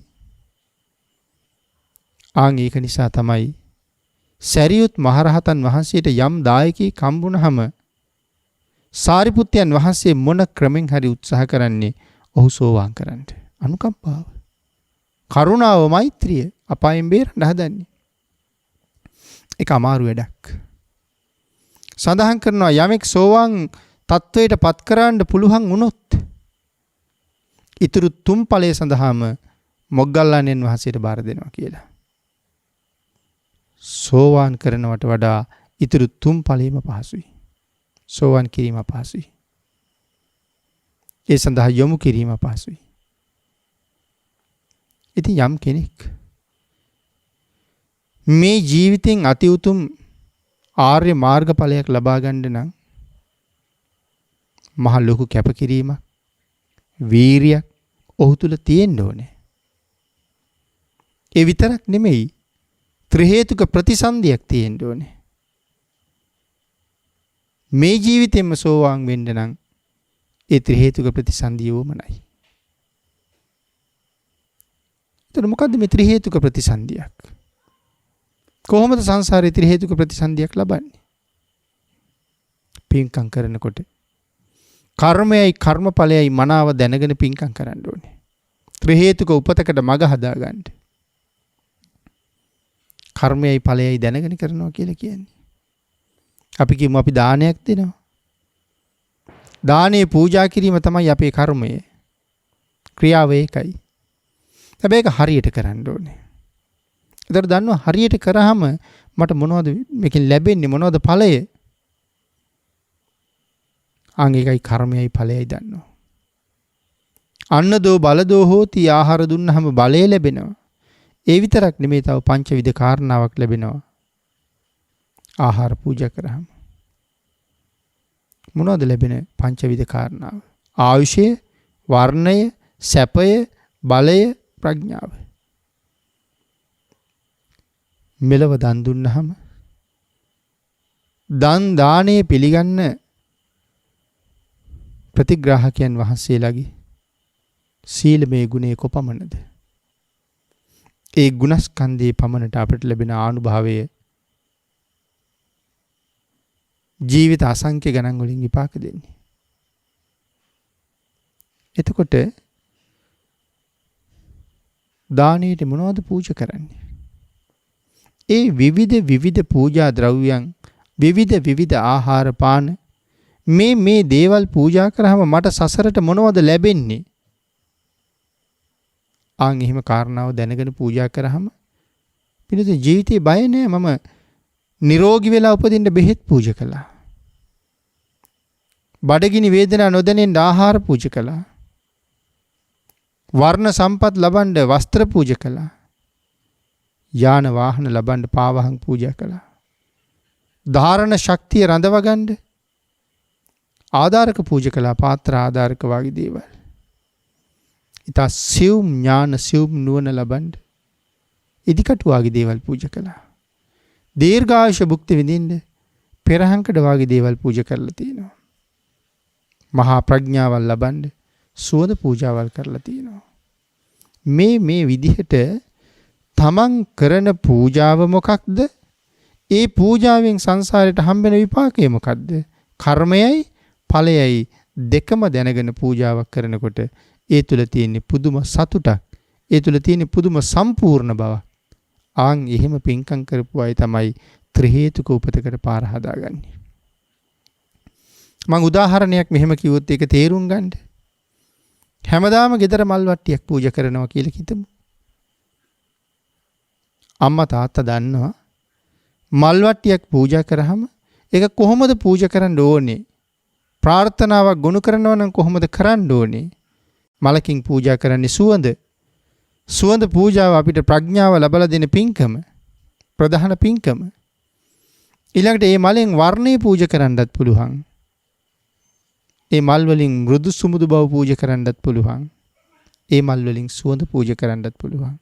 ඒක නිසා තමයි සරියුත් මහරහතන් වහන්සේට යම් දායකයෙක් හම්බුනහම සාරිපුත්තයන් වහන්සේ මොන ක්‍රමෙන් හරි උත්සාහ කරන්නේ ඔහු සෝවාන් කරන්න. අනුකම්පාව, කරුණාව, මෛත්‍රිය අපායෙන් බේරන්න හදන්නේ. ඒක අමාරු වැඩක්. සඳහන් කරනවා යමෙක් සෝවාන් තත්වයට පත් කරන්න පුළුවන් වුණොත් ඊතුරු තුන් ඵලයේ සඳහාම මොග්ගල්ලාණන් වහන්සේට බාර දෙනවා කියලා. සෝවාන් කරනවට වඩා ඊතුරු තුන් ඵලෙම පහසුයි. සෝවාන් කිරීම පහසුයි. ඒ සඳහා යොමු කිරීම පහසුයි. ඉතින් යම් කෙනෙක් මේ ජීවිතෙන් අති උතුම් ආර්ය මාර්ගඵලයක් ලබා ගන්න නම් මහ ලොකු කැපකිරීමක්, වීරියක් ඔහු තුල තියෙන්න ඕනේ. ඒ විතරක් නෙමෙයි, ත්‍රි හේතුක ප්‍රතිසන්දියක් තියෙන්න ඕනේ. මේ ජීවිතෙම සෝවාන් වෙන්න නම් ඒ ත්‍රි හේතුක ප්‍රතිසන්දිය වමනයි. එතන මොකද්ද මේ ත්‍රි හේතුක ප්‍රතිසන්දියක්? කොහොමද සංසාරේ ත්‍රි හේතුක ප්‍රතිසන්දියක් ලබන්නේ? පින්කම් කරනකොට කර්මයයි කර්මඵලයයි මනාව දැනගෙන පින්කම් කරන්න ඕනේ. ත්‍රි හේතුක උපතකට මඟ හදා ගන්න. කර්මයයි ඵලයයි දැනගෙන කරනවා කියලා කියන්නේ. අපි කියමු අපි දානයක් දෙනවා. දානේ පූජා කිරීම තමයි අපේ කර්මය. ක්‍රියාව ඒකයි. හැබැයි ඒක හරියට කරන්න ඕනේ. ඒතර දන්නවා හරියට කරාම මට මොනවද මේකෙන් ලැබෙන්නේ, මොනවද ඵලය? ඒකයි කර්මයයි ඵලයයි දන්නවා. අන්නදෝ බලදෝ හෝති, ආහාර දුන්නහම බලය ලැබෙනවා. ඒ විතරක් නෙමෙයි, තව පංචවිධ කාරණාවක් ලැබෙනවා. ආහාර පූජා කරාම මොනවද ලැබෙන පංචවිධ කාරණාව? ආයුෂය, වර්ණය, සැපය, බලය, ප්‍රඥාව. මෙලව දන් දුන්නහම දන් දානේ පිළිගන්න ප්‍රතිග්‍රාහකයන් වහන්සේලාගේ සීලමය ගුණය කොපමණද? ඒ ගුණස්කන්ධයේ පමණට අපට ලැබෙන ආනුභාවය ජීවිත අසංඛ්‍ය ගණන් වලින් විපාක දෙන්නේ. එතකොට දානයට මොනවද පූජා කරන්නේ? ඒ විවිධ පූජා ද්‍රව්‍යයන්, විවිධ ආහාර පාන, මේ දේවල් පූජා කරාම මට සසරට මොනවද ලැබෙන්නේ? එහෙම කාරණාව දැනගෙන පූජා කරාම පිළිතුරු ජීවිතේ බය නෑ. මම නිරෝගී වෙලා උපදින්න බෙහෙත් පූජා කළා. බඩගිනි වේදනා නොදැනෙන්න ආහාර පූජා කළා. වර්ණ සම්පත් ලබන්න වස්ත්‍ර පූජා කළා. යාන වාහන ලබන්න පාවහන් පූජා කළා. ධාරණ ශක්තිය රඳව ගන්න ආධාරක පූජා කළා. පාත්‍ර ආධාරක වගේ දේවල්. ඊට සිව්ම් ඥාන සිව්ම් නුවණ ලබන්න ඉදිකටු වගේ දේවල් පූජා කළා. දීර්ඝායුෂ භුක්ති විඳින්න පෙරහංකඩ වගේ දේවල් පූජා කරලා තියෙනවා. මහා ප්‍රඥාවල් ලබන්න සුවඳ පූජාවල් කරලා තියෙනවා. මේ විදිහට තමන් කරන පූජාව මොකක්ද? ඒ පූජාවෙන් සංසාරයට හම්බෙන විපාකය මොකක්ද? කර්මයයි ඵලයයි දෙකම දැනගෙන පූජාවක් කරනකොට ඒ තුල තියෙන පුදුම සතුටක්, ඒ තුල තියෙන පුදුම සම්පූර්ණ බවක්. එහෙම පින්කම් කරපු අය තමයි ත්‍රි හේතුක උපතකට පාර හදාගන්නේ. මම උදාහරණයක් මෙහෙම කිව්වොත් ඒක තේරුම් ගන්න. හැමදාම ගෙදර මල් වට්ටියක් පූජා කරනවා කියලා හිතමු. අම්මා තාත්තා දන්නවා මල් වට්ටියක් පූජා කරාම ඒක කොහොමද පූජා කරන්න ඕනේ? ප්‍රාර්ථනාවක් ගොනු කරනවා නම් කොහොමද කරන්න ඕනේ? මලකින් පූජා කරන්නේ සුවඳ. සුවඳ පූජාව අපිට ප්‍රඥාව ලබලා දෙන පින්කම. ප්‍රධාන පින්කම. ඊළඟට මේ මලෙන් වර්ණේ පූජා කරන්නත් පුළුවන්. ඒ මල් වලින් මෘදු සුමුදු බව පූජා කරන්නත් පුළුවන්. ඒ මල් වලින් සුවඳ පූජා කරන්නත් පුළුවන්.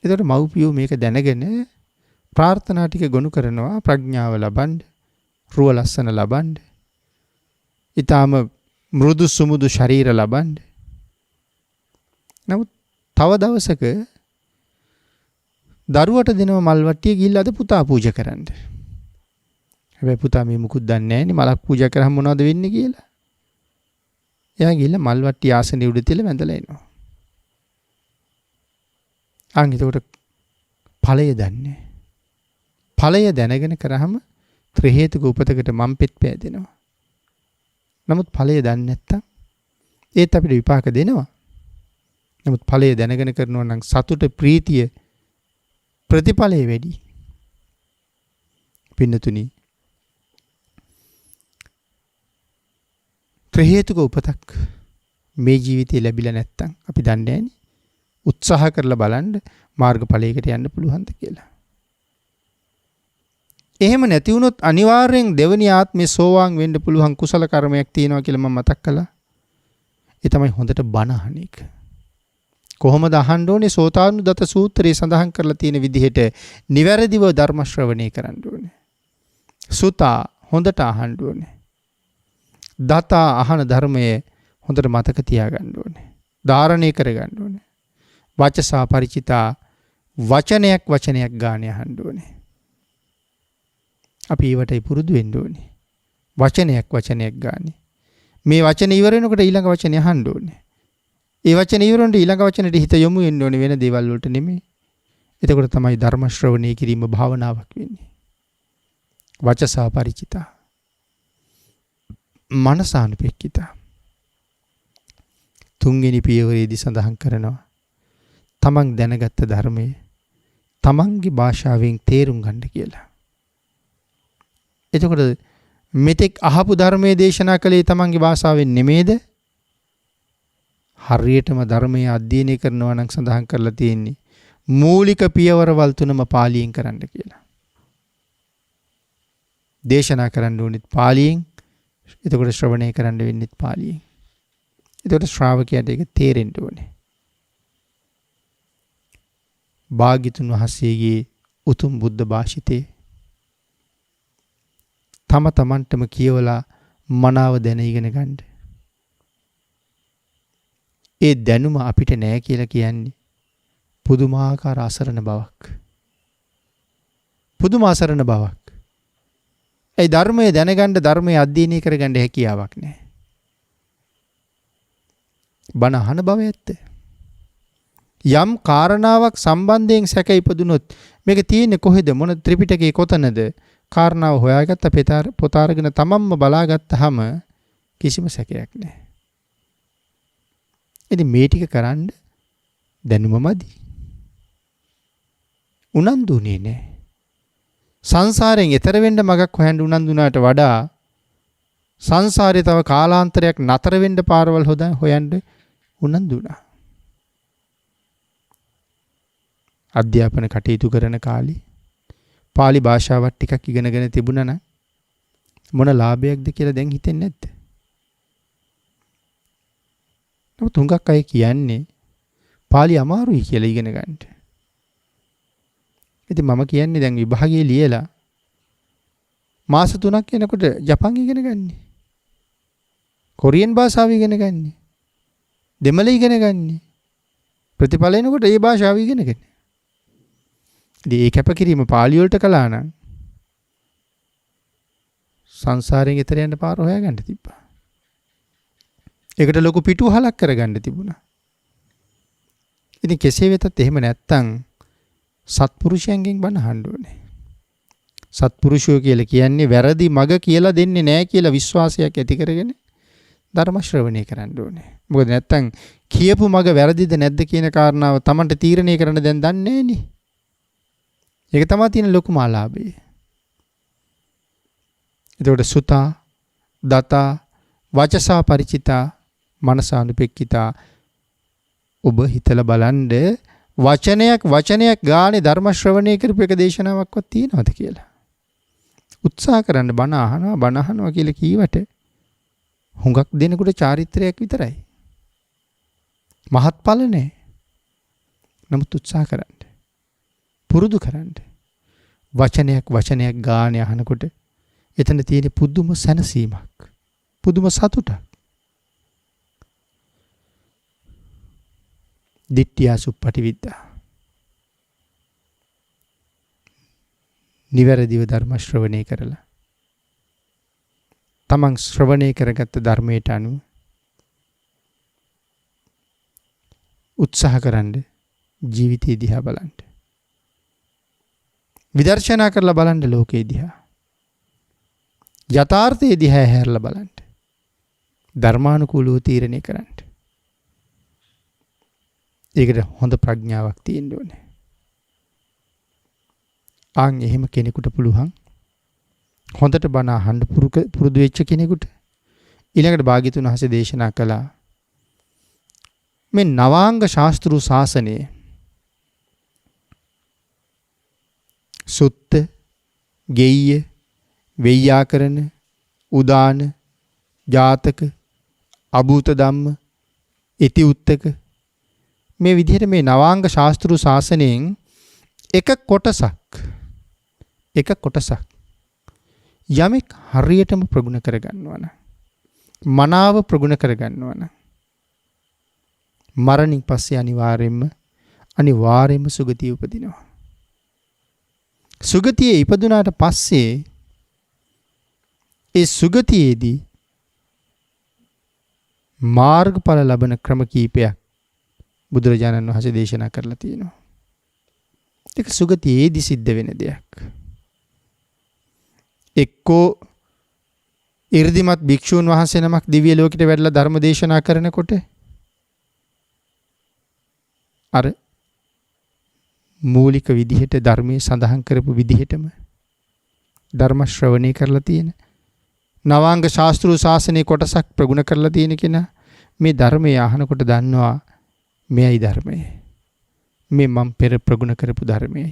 ඒතර මව්පියෝ මේක දැනගෙන ප්‍රාර්ථනා ටික ගොනු කරනවා ප්‍රඥාව ලබන්න, රුව ලස්සන ලබන්න, ඊටාම මෘදු සුමුදු ශරීර ලබන්න. නමුත් තව දවසක දරුවට දෙනව මල් වට්ටිය ගිහිල්ලා අද පුතා පූජා කරන්න. හැබැයි පුතා මේ මුකුත් දන්නේ නැහැනේ මලක් පූජා කරාම මොනවද වෙන්නේ කියලා. එයා ගිහිල්ලා මල් වට්ටිය ආසනෙ උඩ තියලා වැඳලා එනවා. අන් එතකොට ඵලය දන්නේ. ඵලය දැනගෙන කරාම ත්‍රි හේතුක උපතකට මම්පෙත් පෑදෙනවා. නමුත් ඵලය දන්නේ නැත්තම් ඒත් අපිට විපාක දෙනවා. නමුත් ඵලය දැනගෙන කරනවා නම් සතුට ප්‍රීතිය ප්‍රතිඵලය වැඩි. පින්නතුනි ත්‍රි හේතුක උපතක් මේ ජීවිතේ ලැබිලා නැත්තම් අපි දන්නේ නැහැනේ. උත්සාහ කරලා බලන්න මාර්ගඵලයකට යන්න පුළුවන්ද කියලා. එහෙම නැති වුණොත් අනිවාර්යෙන් දෙවෙනි ආත්මේ සෝවාන් වෙන්න පුළුවන් කුසල කර්මයක් තියෙනවා කියලා මම මතක් කළා. ඒ තමයි හොඳට බණ අහන එක. කොහොමද අහන්න ඕනේ? සෝතානුදත සූත්‍රයේ සඳහන් කරලා තියෙන විදිහට නිවැරදිව ධර්ම ශ්‍රවණය කරන්න ඕනේ. සුතා හොඳට අහන්න ඕනේ. දතා අහන ධර්මයේ හොඳට මතක තියාගන්න ඕනේ. ධාරණය කරගන්න ඕනේ. වචසා ಪರಿචිතා වචනයක් ගානේ අහන්න ඕනේ. අපි ඒවටයි පුරුදු වෙන්න ඕනේ. වචනයක් ගානේ. මේ වචන ඉවර වෙනකොට ඊළඟ වචනේ අහන්න ඕනේ. ඒ වචන ඉවර වෙනකොට ඊළඟ වචනෙට හිත යොමු වෙන්න ඕනේ වෙන දේවල් වලට නෙමෙයි. එතකොට තමයි ධර්ම ශ්‍රවණය කිරීම භාවනාවක් වෙන්නේ. වචසා ಪರಿචිතා මනසානුපෙක්කිතා. තුන්වෙනි පියවරේදී සඳහන් කරනවා තමන් දැනගත්ත ධර්මයේ තමන්ගේ භාෂාවෙන් තේරුම් ගන්න කියලා. එතකොට මෙතෙක් අහපු ධර්මයේ දේශනා කළේ තමන්ගේ භාෂාවෙන් නෙමේද? හරියටම ධර්මයේ අධ්‍යයනය කරනවා නම් සඳහන් කරලා තියෙන්නේ මූලික පියවරවල් තුනම පාලියෙන් කරන්න කියලා. දේශනා කරන්න ඕනෙත් පාලියෙන්. එතකොට ශ්‍රවණය කරන්න වෙන්නෙත් පාලියෙන්. එතකොට ශ්‍රාවකයාට ඒක තේරෙන්න ඕනේ. භාග්‍යතුන් වහන්සේගේ උතුම් බුද්ධ භාෂිතේ තම තමන්ටම කියවලා මනාව දැන ඉගෙන ගන්න. ඒ දැනුම අපිට නෑ කියලා කියන්නේ පුදුමාකාර අසරණ බවක්. පුදුම අසරණ බවක්. ඒ ධර්මයේ දැනගන්න ධර්මයේ අධ්‍යයනය කරගන්න හැකියාවක් නෑ. බණ අහන බව ඇත්ත. යම් කාරණාවක් සම්බන්ධයෙන් සැක ඉපදුනොත් මේක තියෙන්නේ කොහෙද? මොන ත්‍රිපිටකයේ කොතනද? කාරණාව හොයාගත්ත පොත අරගෙන තමන්ම බලාගත්තාම කිසිම සැකයක් නැහැ. ඉතින් මේ ටික කරන්න දැනුම මදි. උනන්දුනේ නැහැ. සංසාරයෙන් එතර වෙන්න මගක් හොයන්න උනන්දුනාට වඩා සංසාරේ තව කාලාන්තරයක් නතර වෙන්න පාරවල් හොයන්න උනන්දුනා. අධ්‍යාපන කටයුතු කරන කාලේ පාලි භාෂාවක් ටිකක් ඉගෙනගෙන තිබුණා නම් මොන ලාභයක්ද කියලා දැන් හිතෙන්නේ නැද්ද? නමුත් හුඟක් අය කියන්නේ පාලි අමාරුයි කියලා ඉගෙන ගන්න. ඉතින් මම කියන්නේ දැන් විභාගයේ ලියලා මාස 3ක් යනකොට ජපන් ඉගෙන ගන්න. කොරියන් භාෂාව ඉගෙන ගන්න. දෙමළ ඉගෙන ගන්න. ප්‍රතිඵල එනකොට ඒ භාෂාව ඉගෙන ගන්න. ඒ කැපකිරීම පාලි වලට කළා නම් සංසාරයෙන් එතර යන්න පාර හොයාගන්න තිබ්බා. ඒකට ලොකු පිටුවහලක් කරගන්න තිබුණා. ඉතින් කෙසේ වෙතත් එහෙම නැත්තම් සත්පුරුෂයන්ගෙන් බණ අහන්න ඕනේ. සත්පුරුෂයෝ කියලා කියන්නේ වැරදි මග කියලා දෙන්නේ නැහැ කියලා විශ්වාසයක් ඇති කරගෙන ධර්ම ශ්‍රවණය කරන්න ඕනේ. මොකද නැත්තම් කියපු මග වැරදිද නැද්ද කියන කාරණාව Tamanට තීරණය කරන්න දැන් දන්නේ නැහනේ. ඒක තමයි තියෙන ලොකුම ආලාභය. එතකොට සුතා, දතා, වචසා පරිචිතා, මනසානුපෙක්කිතා ඔබ හිතලා බලන්න වචනයක් ගානේ ධර්ම ශ්‍රවණය කරපු එක දේශනාවක්වත් තියෙනවද කියලා. උත්සාහ කරන්න බණ අහනවා කියලා කීවට හුඟක් දෙනකොට චාරිත්‍රයක් විතරයි. මහත්ඵල නැහැ. නමුත් උත්සාහ කරන්න. පුරුදු කරන්න. වචනයක් ගානේ අහනකොට එතන තියෙන පුදුම සැනසීමක්. පුදුම සතුටක්. දිට්ඨියා සුප්පටිවිද්දා. නිවැරදිව ධර්ම ශ්‍රවණය කරලා තමන් ශ්‍රවණය කරගත්ත ධර්මයට අනුව උත්සාහ කරන්න ජීවිතය දිහා බලන්න. විදර්ශනා කරලා බලන්න ලෝකේ දිහා. යථාර්ථයේ දිහා හැරලා බලන්න. ධර්මානුකූලව තීරණය කරන්න. ඒකට හොඳ ප්‍රඥාවක් තියෙන්න ඕනේ. ආන් එහෙම කෙනෙකුට පුළුවන් හොඳට බණ අහන්න පුරුදු වෙච්ච කෙනෙකුට ඊළඟට භාග්‍යතුන් වහන්සේ දේශනා කළා මේ නවාංග ශාස්ත්‍රු ශාසනයේ සුත්ත, ගෙය්‍ය, වෙය්‍යාකරණ, උදාන, ජාතක, අභූත ධම්ම, ඉති උත්තක මේ විදිහට මේ නවාංග ශාස්ත්‍රු ශාසනයෙන් එක කොටසක් යමෙක් හරියටම ප්‍රගුණ කරගන්නවා නම් මනාව ප්‍රගුණ කරගන්නවා නම් මරණින් පස්සේ අනිවාර්යයෙන්ම සුගතිය උපදිනවා. සුගතියේ ඉපදුනාට පස්සේ ඒ සුගතියේදී මාර්ගඵල ලබන ක්‍රම කීපයක් බුදුරජාණන් වහන්සේ දේශනා කරලා තියෙනවා. ඒක සුගතියේදී සිද්ධ වෙන දෙයක්. එක්කෝ 이르දිමත් භික්ෂූන් වහන්සේ නමක් දිව්‍ය ලෝකෙට වැඩලා ධර්ම දේශනා කරනකොට අර මූලික විදිහට ධර්මයේ සඳහන් කරපු විදිහටම ධර්ම ශ්‍රවණය කරලා තියෙන නවාංග ශාස්ත්‍රීය ශාසනයේ කොටසක් ප්‍රගුණ කරලා තියෙන කෙනා මේ ධර්මයේ අහනකොට දන්නවා මෙයයි ධර්මය. මේ මම පෙර ප්‍රගුණ කරපු ධර්මයයි.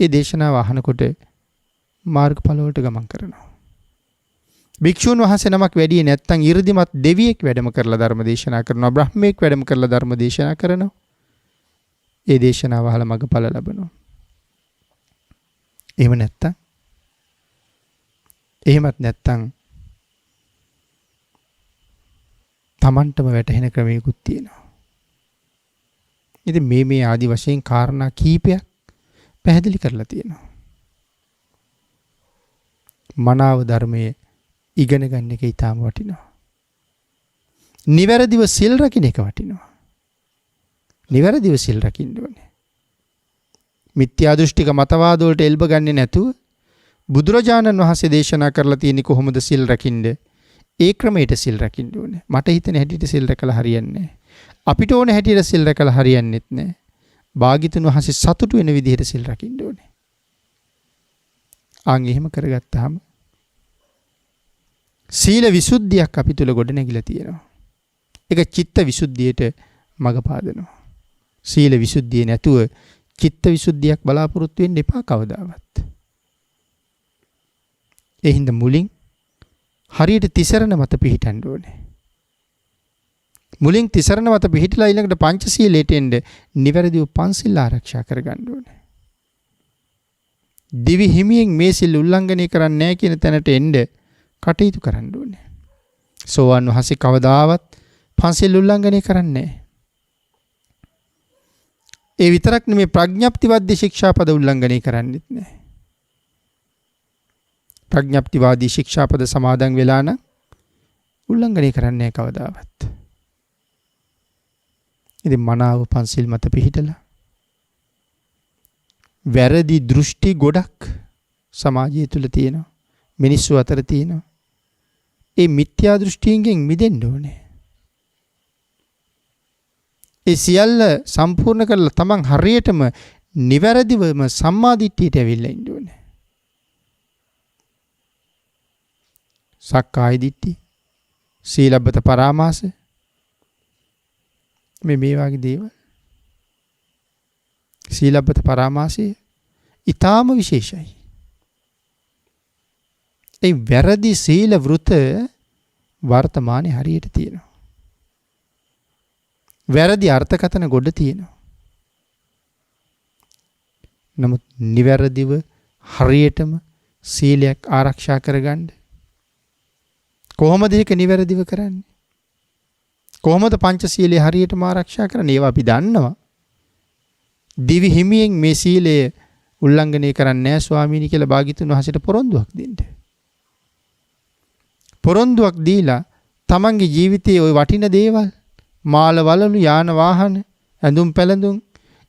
ඒ දේශනාව අහනකොට මාර්ගඵල වලට ගමන් කරනවා. භික්ෂුන් වහන්සේ නමක් වැඩියේ නැත්නම් 이르දිමත් දෙවියෙක් වැඩම කරලා ධර්ම දේශනා කරනවා. බ්‍රහ්මයෙක් වැඩම කරලා ධර්ම දේශනා කරනවා. ඒ දේශනාව අහලා මගඵල ලබනවා. එහෙමත් නැත්නම් තමන්ටම වැටහෙන ක්‍රමයකුත් තියෙනවා. ඉතින් මේ ආදි වශයෙන් කාරණා කීපයක් පැහැදිලි කරලා තියෙනවා. මනාව ධර්මයේ ඉගෙන ගන්න එක ඊටාම වටිනවා. නිවැරදිව සිල් රකින්න එක වටිනවා. නිවැරදිව සිල් රකින්න ඕනේ. මිත්‍යා දෘෂ්ටික මතවාද වලට එල්බ ගන්නේ නැතුව බුදුරජාණන් වහන්සේ දේශනා කරලා තියෙන්නේ කොහොමද සිල් රකින්නේ? ඒ ක්‍රමයට සිල් රකින්න ඕනේ. මට හිතෙන හැටියට සිල් රැකලා හරියන්නේ නැහැ. අපිට ඕන හැටියට සිල් රැකලා හරියන්නේත් නැහැ. භාග්‍යතුන් වහන්සේ සතුටු වෙන විදිහට සිල් රකින්න ඕනේ. ආන් එහෙම කරගත්තාම සීල විසුද්ධියක් අපි තුල ගොඩ නැගිලා තියෙනවා. ඒක චිත්ත විසුද්ධියට මඟ පාදනවා. සීල විසුද්ධිය නැතුව චිත්ත විසුද්ධියක් බලාපොරොත්තු වෙන්න එපා කවදාවත්. ඒ හින්දා මුලින් හරියට තිසරණ මත පිහිටන්න ඕනේ. මුලින් තිසරණ මත පිහිටලා ඊළඟට පංචශීලයට එන්න නිවැරදිව පන්සිල් ආරක්ෂා කරගන්න ඕනේ. දිවි හිමියෙන් මේ සිල් උල්ලංඝනය කරන්නේ නැහැ කියන තැනට එන්න කටයුතු කරන්න ඕනේ. සෝවාන් වහන්සේ කවදාවත් පන්සිල් උල්ලංඝනය කරන්නේ නැහැ. ඒ විතරක් නෙමෙයි ප්‍රඥප්තිවාදී ශික්ෂාපද උල්ලංඝනය කරන්නේත් නැහැ. ප්‍රඥප්තිවාදී ශික්ෂාපද සමාදන් වෙලා නම් උල්ලංඝනය කරන්නේ නැහැ කවදාවත්. ඉතින් මනාව පන්සිල් මත පිහිටලා වැරදි දෘෂ්ටි ගොඩක් සමාජය තුළ තියෙනවා. මිනිස්සු අතර තියෙනවා. ඒ මිත්‍යා දෘෂ්ටියෙන් මිදෙන්න ඕනේ. ඒ සියල්ල සම්පූර්ණ කරලා තමන් හරියටම නිවැරදිවම සම්මාදිට්ඨියට ඇවිල්ලා ඉන්න ඕනේ. සක්කාය දිට්ඨි, සීලබ්බත පරාමාස මේ වගේ දේවල්. සීලබ්බත පරාමාසය ඊටාම විශේෂයි. ඒ වැරදි සීල වෘත වර්තමානයේ හරියට තියෙනවා. වැරදි අර්ථකථන ගොඩ තියෙනවා. නමුත් නිවැරදිව හරියටම සීලයක් ආරක්ෂා කරගන්න කොහොමද ඒක නිවැරදිව කරන්නේ? කොහොමද පංචශීලයේ හරියටම ආරක්ෂා කරන්නේ? ඒවා අපි දන්නවා. දිවි හිමියෙන් මේ සීලය උල්ලංඝනය කරන්නේ නැහැ ස්වාමීනි කියලා භාග්‍යතුන් වහන්සේට පොරොන්දුවක් දෙන්න. පොරොන්දුවක් දීලා තමන්ගේ ජීවිතයේ ওই වටින දේවල්, මාල වලලු, යාන වාහන, ඇඳුම් පැළඳුම්,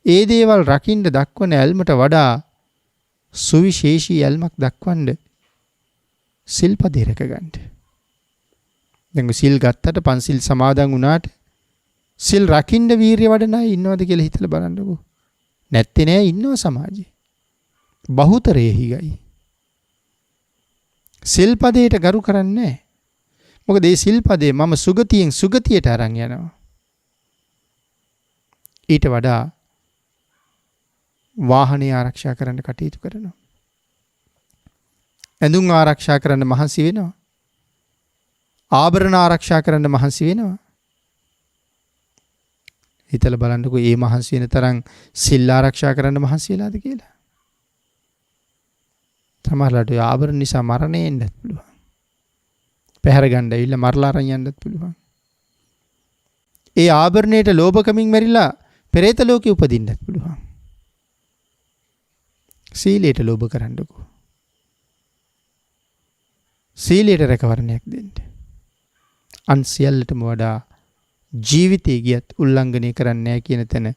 ඒ දේවල් රකින්න දක්වන ඇල්මට වඩා සුවිශේෂී ඇල්මක් දක්වන්න සිල්පදේ රැක ගන්න. දැන් සිල් ගත්තට පන්සිල් සමාදන් වුණාට සිල් රකින්න වීරිය වඩන අය ඉන්නවද කියලා හිතලා බලන්නකෝ. නැත්තේ නෑ, ඉන්නවා සමාජයේ. බහුතරයේ හිගයි. සිල්පදයට ගරු කරන්නේ නැහැ. මොකද මේ සිල්පදේ මම සුගතියෙන් සුගතියට අරන් යනවා. ඊට වඩා වාහනේ ආරක්ෂා කරන්න කටයුතු කරනවා. ඇඳුම් ආරක්ෂා කරන්න මහන්සි වෙනවා. ආභරණ ආරක්ෂා කරන්න මහන්සි වෙනවා. හිතලා බලන්නකෝ මේ මහන්සි වෙන තරම් සිල් ආරක්ෂා කරන්න මහන්සි වෙලාද කියලා. සමහරවිට ආභරණ නිසා මරණය එන්නත් පුළුවන්. පැහැර ගන්න ඇවිල්ලා මරලා අරන් යන්නත් පුළුවන්. ඒ ආභරණයට ලෝභකමින් මැරිලා පෙරේත ලෝකෙ උපදින්නත් පුළුවන්. සීලයට ලෝභ කරන්නකෝ. සීලයට රැකවරණයක් දෙන්න. අන් සියල්ලටම වඩා ජීවිතේ ගියත් උල්ලංඝනය කරන්නේ නැහැ කියන තැන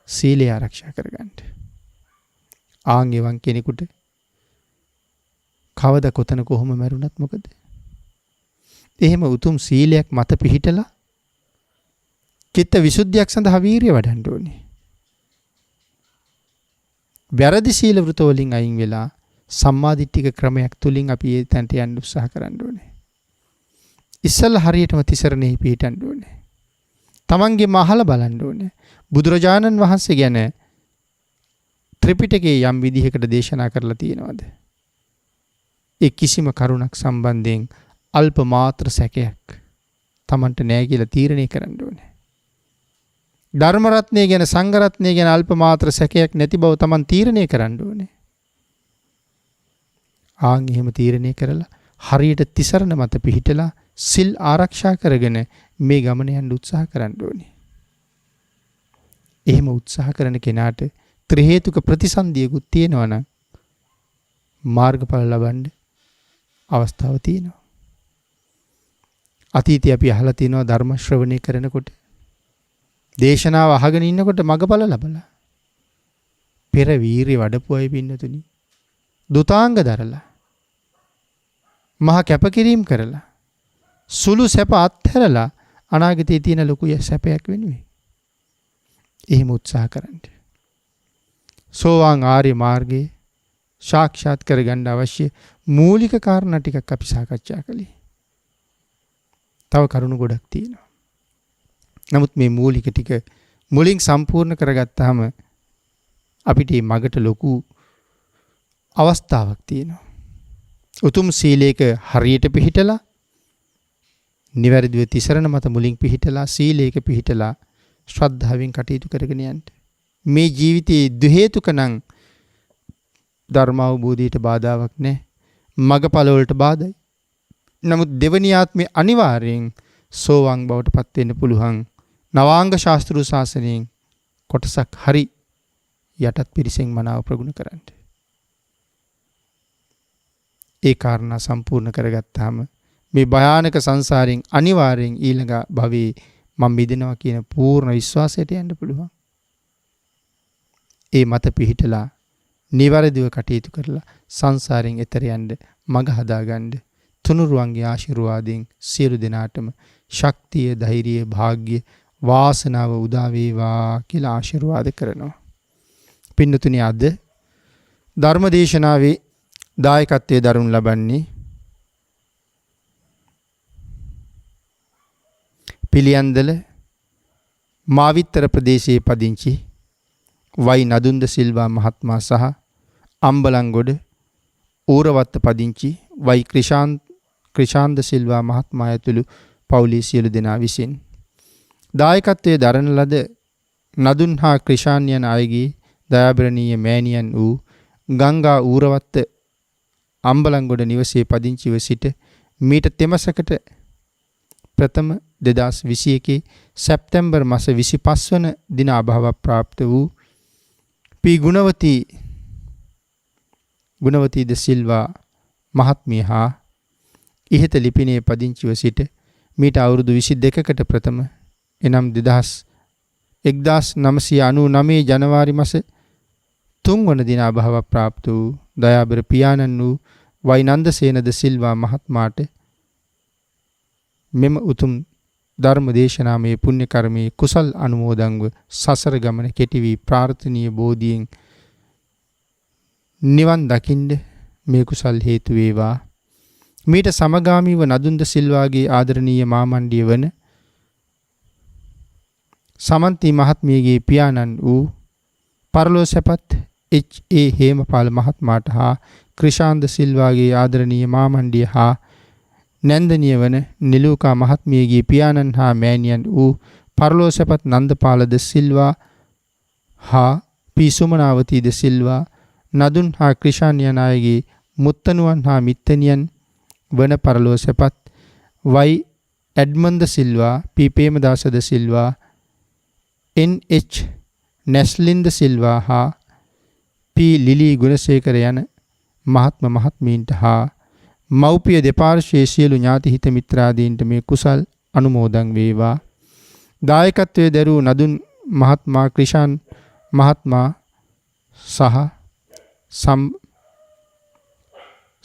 සීලය ආරක්ෂා කරගන්න. ආන්ගෙවන් කෙනෙකුට කවද කොතන කොහොම මැරුණත් මොකද? එහෙම උතුම් සීලයක් මත පිහිටලා චිත්ත විසුද්ධියක් සඳහා වීරිය වඩන්න ඕනේ. වැරදි සීල වෘත වලින් අයින් වෙලා සම්මාදිට්ඨික ක්‍රමයක් තුලින් අපි ඒ තැනට යන්න උත්සාහ කරන්න ඕනේ. ඉස්සල්ලා හරියටම තිසරණෙහි පිහිටන්න ඕනේ. තමන්ගේම අහලා බලන්න ඕනේ. බුදුරජාණන් වහන්සේ ගැන ත්‍රිපිටකයේ යම් විදිහකට දේශනා කරලා තියෙනවද? ඒ කිසිම කරුණක් සම්බන්ධයෙන් අල්ප මාත්‍ර සැකයක් තමන්ට නැහැ කියලා තීරණය කරන්න ඕනේ. ධර්ම රත්නය ගැන, සංඝ රත්නය ගැන අල්ප මාත්‍ර සැකයක් නැති බව තමන් තීරණය කරන්න ඕනේ. ආන් එහෙම තීරණය කරලා හරියට තිසරණ මත පිහිටලා සිල් ආරක්ෂා කරගෙන මේ ගමන යන්න උත්සාහ කරන්න ඕනේ. එහෙම උත්සාහ කරන කෙනාට ත්‍රි හේතුක ප්‍රතිසන්දියකුත් තියෙනවා නම් මාර්ගඵල ලබන්න අවස්ථාව තියෙනවා. අතීතයේ අපි අහලා තියෙනවා ධර්ම ශ්‍රවණය කරනකොට, දේශනාව අහගෙන ඉන්නකොට මගඵල ලබලා. පෙර වීරිය වඩපු අය පින්නතුනි, දුතාංග දරලා, මහා කැපකිරීම කරලා, සුළු සැප අත්හැරලා අනාගතයේ තියෙන ලොකු සැපයක් වෙනුවේ. එහෙම උත්සාහ කරන්න. සෝවාන් ආර්ය මාර්ගයේ සාක්ෂාත් කරගන්න අවශ්‍ය මූලික කාරණා ටිකක් අපි සාකච්ඡා කළේ. තව කරුණු ගොඩක් තියෙනවා. නමුත් මේ මූලික ටික මුලින් සම්පූර්ණ කරගත්තාම අපිට මේ මගට ලොකු අවස්ථාවක් තියෙනවා. උතුම් සීලයක හරියට පිහිටලා, නිවැරදිව තිසරණ මත මුලින් පිහිටලා, සීලයක පිහිටලා ශ්‍රද්ධාවෙන් කටයුතු කරගෙන යන්න. මේ ජීවිතයේ දුහේතුක නම් ධර්ම අවබෝධයට බාධාවක් නැහැ. මගඵල වලට බාධායි. නමුත් දෙවනි ආත්මේ අනිවාර්යෙන් සෝවාන් බවට පත් වෙන්න පුළුවන්. නවාංග ශාස්ත්‍රීය ශාසනයෙන් කොටසක් හරි යටත් පිරිසෙන් මනාව ප්‍රගුණ කරන්න. ඒ කාරණා සම්පූර්ණ කරගත්තාම මේ භයානක සංසාරයෙන් අනිවාර්යෙන් ඊළඟ භවයේ මම මිදෙනවා කියන පූර්ණ විශ්වාසයට යන්න පුළුවන්. ඒ මත පිහිටලා නිවැරදිව කටයුතු කරලා සංසාරයෙන් එතර යන්න මඟ හදාගන්න තුනුරුවන්ගේ ආශිර්වාදයෙන් සියලු දෙනාටම ශක්තිය, ධෛර්යය, වාග්ය, වාසනාව උදා වේවා කියලා ආශිර්වාද කරනවා. පින්නතුනි, අද ධර්මදේශනාවේ දායකත්වයේ දරුණු ලබන්නේ පිළියන්දල මාවිත්තර ප්‍රදේශයේ පදිංචි වයි නදුන්ද සිල්වා මහත්මයා සහ අම්බලන්ගොඩ ඌරවත්ත පදිංචි වයි ක්‍රිෂාන්ත සිල්වා මහත්මයා ඇතුළු පවුලේ සියලු දෙනා විසින් දායකත්වයේ දරන ලද නදුන් හා ක්‍රිෂාන් යන අයගේ දයාබරණීය මෑණියන් වූ ගංගා ඌරවත්ත අම්බලන්ගොඩ නිවසේ පදිංචිව සිට මීට තෙමසකට ප්‍රථම 2021 සැප්තැම්බර් මාස 25 වන දින අභාව ප්‍රාප්ත වූ පී ගුණවතී ද සිල්වා මහත්මිය හා ඉහත ලිපිනේ පදිංචිව සිට මීට අවුරුදු 22කට ප්‍රථම එනම් 1999 ජනවාරි මාස 3 වන දින අභාව ප්‍රාප්ත වූ දයාබර පියාණන් වූ වයිනන්දසේන ද සිල්වා මහත්මයාට මෙම උතුම් ධර්ම දේශනාමය පුණ්‍ය කර්මයේ කුසල් අනුමෝදන්ව සසර ගමන කෙටි වී ප්‍රාර්ථනීය බෝධියෙන් නිවන් දකින්න මේ කුසල් හේතු වේවා. මීට සමගාමීව නදුන්ද සිල්වාගේ ආදරණීය මාමණ්ඩිය වන සමන්ති මහත්මියගේ පියාණන් වූ පරලෝසපත් H.A. හේමපාල මහත්මයාට හා ක්‍රිෂාන්ත සිල්වාගේ ආදරණීය මාමණ්ඩිය හා නැන්දනිය වන නිලූකා මහත්මියගේ පියාණන් හා මෑණියන් වූ පරලෝසපත් නන්දපාල ද සිල්වා හා පී සුමනාවතී ද සිල්වා නදුන් හා ක්‍රිෂාන් යන අයගේ මුත්තණුවන් හා මිත්තණියන් වන පරලෝසපත් වයි එඩ්මන්ඩ් සිල්වා, පී ප්‍රේමදාස ද සිල්වා, N.H. නැස්ලින් ද සිල්වා හා පී ලිලී ගුණසේකර යන මහත්ම මහත්මීන්ට හා මව්පිය දෙපාර්ශ්වයේ සියලු ඥාති හිත මිත්‍රාදීන්ට මේ කුසල් අනුමෝදන් වේවා. දායකත්වයේ දරූ නදුන් මහත්මයා, ක්‍රිෂාන් මහත්මයා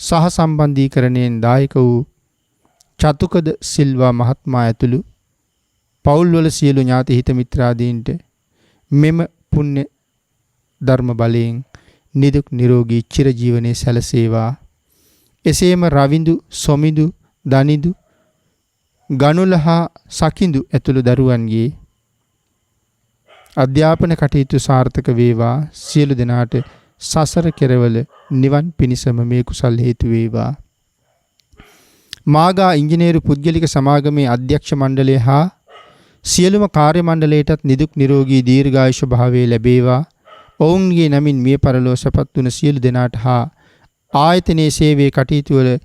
සහ සම්බන්ධීකරණයෙන් දායක වූ චතුකද සිල්වා මහත්මයා ඇතුළු පවුල්වල සියලු ඥාති හිත මිත්‍රාදීන්ට මෙම පුණ්‍ය ධර්ම බලයෙන් නිදුක් නිරෝගී චිරජීවනයේ සැලසේවා. එසේම රවිඳු, සොමිඳු, දනිඳු, ගනුල හා සකිඳු ඇතුළු දරුවන්ගේ අධ්‍යාපන කටයුතු සාර්ථක වේවා. සියලු දෙනාට සසර කෙරවල නිවන් පිණිසම මේ කුසල් හේතු වේවා. මාගා ඉංජිනේරු පුද්ගලික සමාගමේ අධ්‍යක්ෂ මණ්ඩලය හා සියලුම කාර්ය මණ්ඩලයටත් නිදුක් නිරෝගී දීර්ඝායුෂ භාවය ලැබේවා. ඔවුන්ගේ නමින් මිය පරලොව සැපත් වුණ සියලු දෙනාට හා ආයතනයේ සේවයේ කටයුතු වල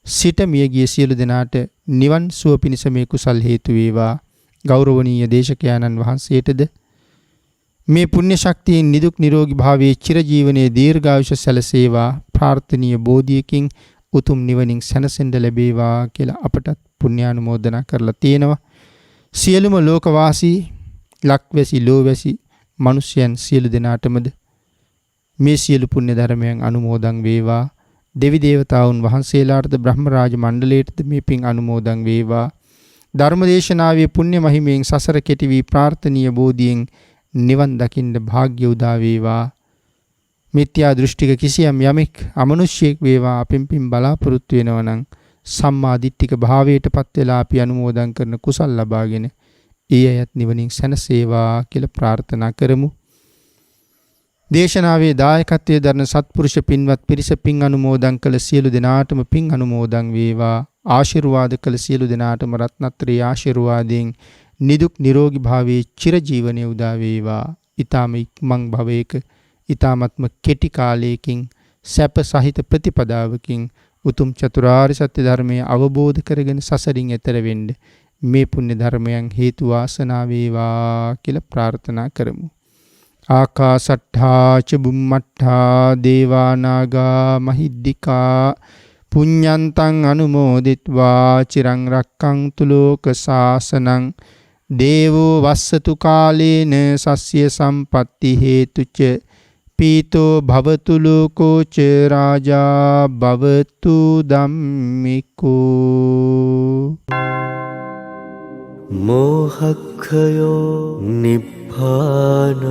සිට මියගිය සියලු දෙනාට නිවන් සුව පිණිස මේ කුසල් හේතු වේවා. ගෞරවනීය දේශකයන්න් වහන්සේටද මේ පුණ්‍ය ශක්තියෙන් නිදුක් නිරෝගී භාවයේ චිරජීවනයේ දීර්ඝායුෂ සැලසේවා. ප්‍රාර්ථනීය බෝධියකින් උතුම් නිවනින් සැනසෙන්න ලැබේවා කියලා අපටත් පුණ්‍යානුමෝදනා කරලා තියෙනවා. සියලුම ලෝකවාසී, ලක්වැසි, ලෝවැසි මිනිසයන් සියලු දෙනාටමද මේ සියලු පුණ්‍ය ධර්මයන් අනුමෝදන් වේවා. දෙවි දේවතාවුන් වහන්සේලාටද බ්‍රහ්ම රාජ මණ්ඩලයටද මේ පින් අනුමෝදන් වේවා. ධර්මදේශනාවේ පුණ්‍ය මහිමයෙන් සසර කෙටි වී ප්‍රාර්ථනීය බෝධියෙන් නිවන් දකින්න වාග්ය උදා වේවා. මිත්‍යා දෘෂ්ටික කිසියම් යමෙක් අමනුෂ්‍යයෙක් වේවා අපෙන් පින් බලාපොරොත්තු වෙනවා නම් සම්මා දිට්ඨික භාවයටපත් වෙලා අපි අනුමෝදන් කරන කුසල් ලබාගෙන ඒ අයත් නිවනින් සැනසේවා කියලා ප්‍රාර්ථනා කරමු. දේශනාවේ දායකත්වයේ දරන සත්පුරුෂ පින්වත් පිරිස පින් අනුමෝදන් කළ සියලු දෙනාටම පින් අනුමෝදන් වේවා. ආශිර්වාද කළ සියලු දෙනාටම රත්නත්‍රී ආශිර්වාදයෙන් නිදුක් නිරෝගී භාවයේ චිරජීවනයේ උදා වේවා. ඊ타ම ඉක්මන් භවයක ඊ타මත්ම කෙටි කාලයකින් සැප සහිත ප්‍රතිපදාවකින් උතුම් චතුරාර්ය සත්‍ය ධර්මය අවබෝධ කරගෙන සසරින් එතර වෙන්න මේ පුණ්‍ය ධර්මයන් හේතු වාසනා වේවා කියලා ප්‍රාර්ථනා කරමු. ආකාසට්ඨා ච බුම්මට්ඨා දේවා නාග මහිද්దికා පුඤ්ඤන්තං අනුමෝදිත්වා චිරං රක්ඛන්තු ලෝක සාසනං දේවෝ වස්සතු කාලේන සස්ය සම්පatti හේතුච පීතෝ භවතු ලෝකෝ ච රාජා භවතු ධම්මිකෝ. මෝහක්ඛයෝ නිබ්බානං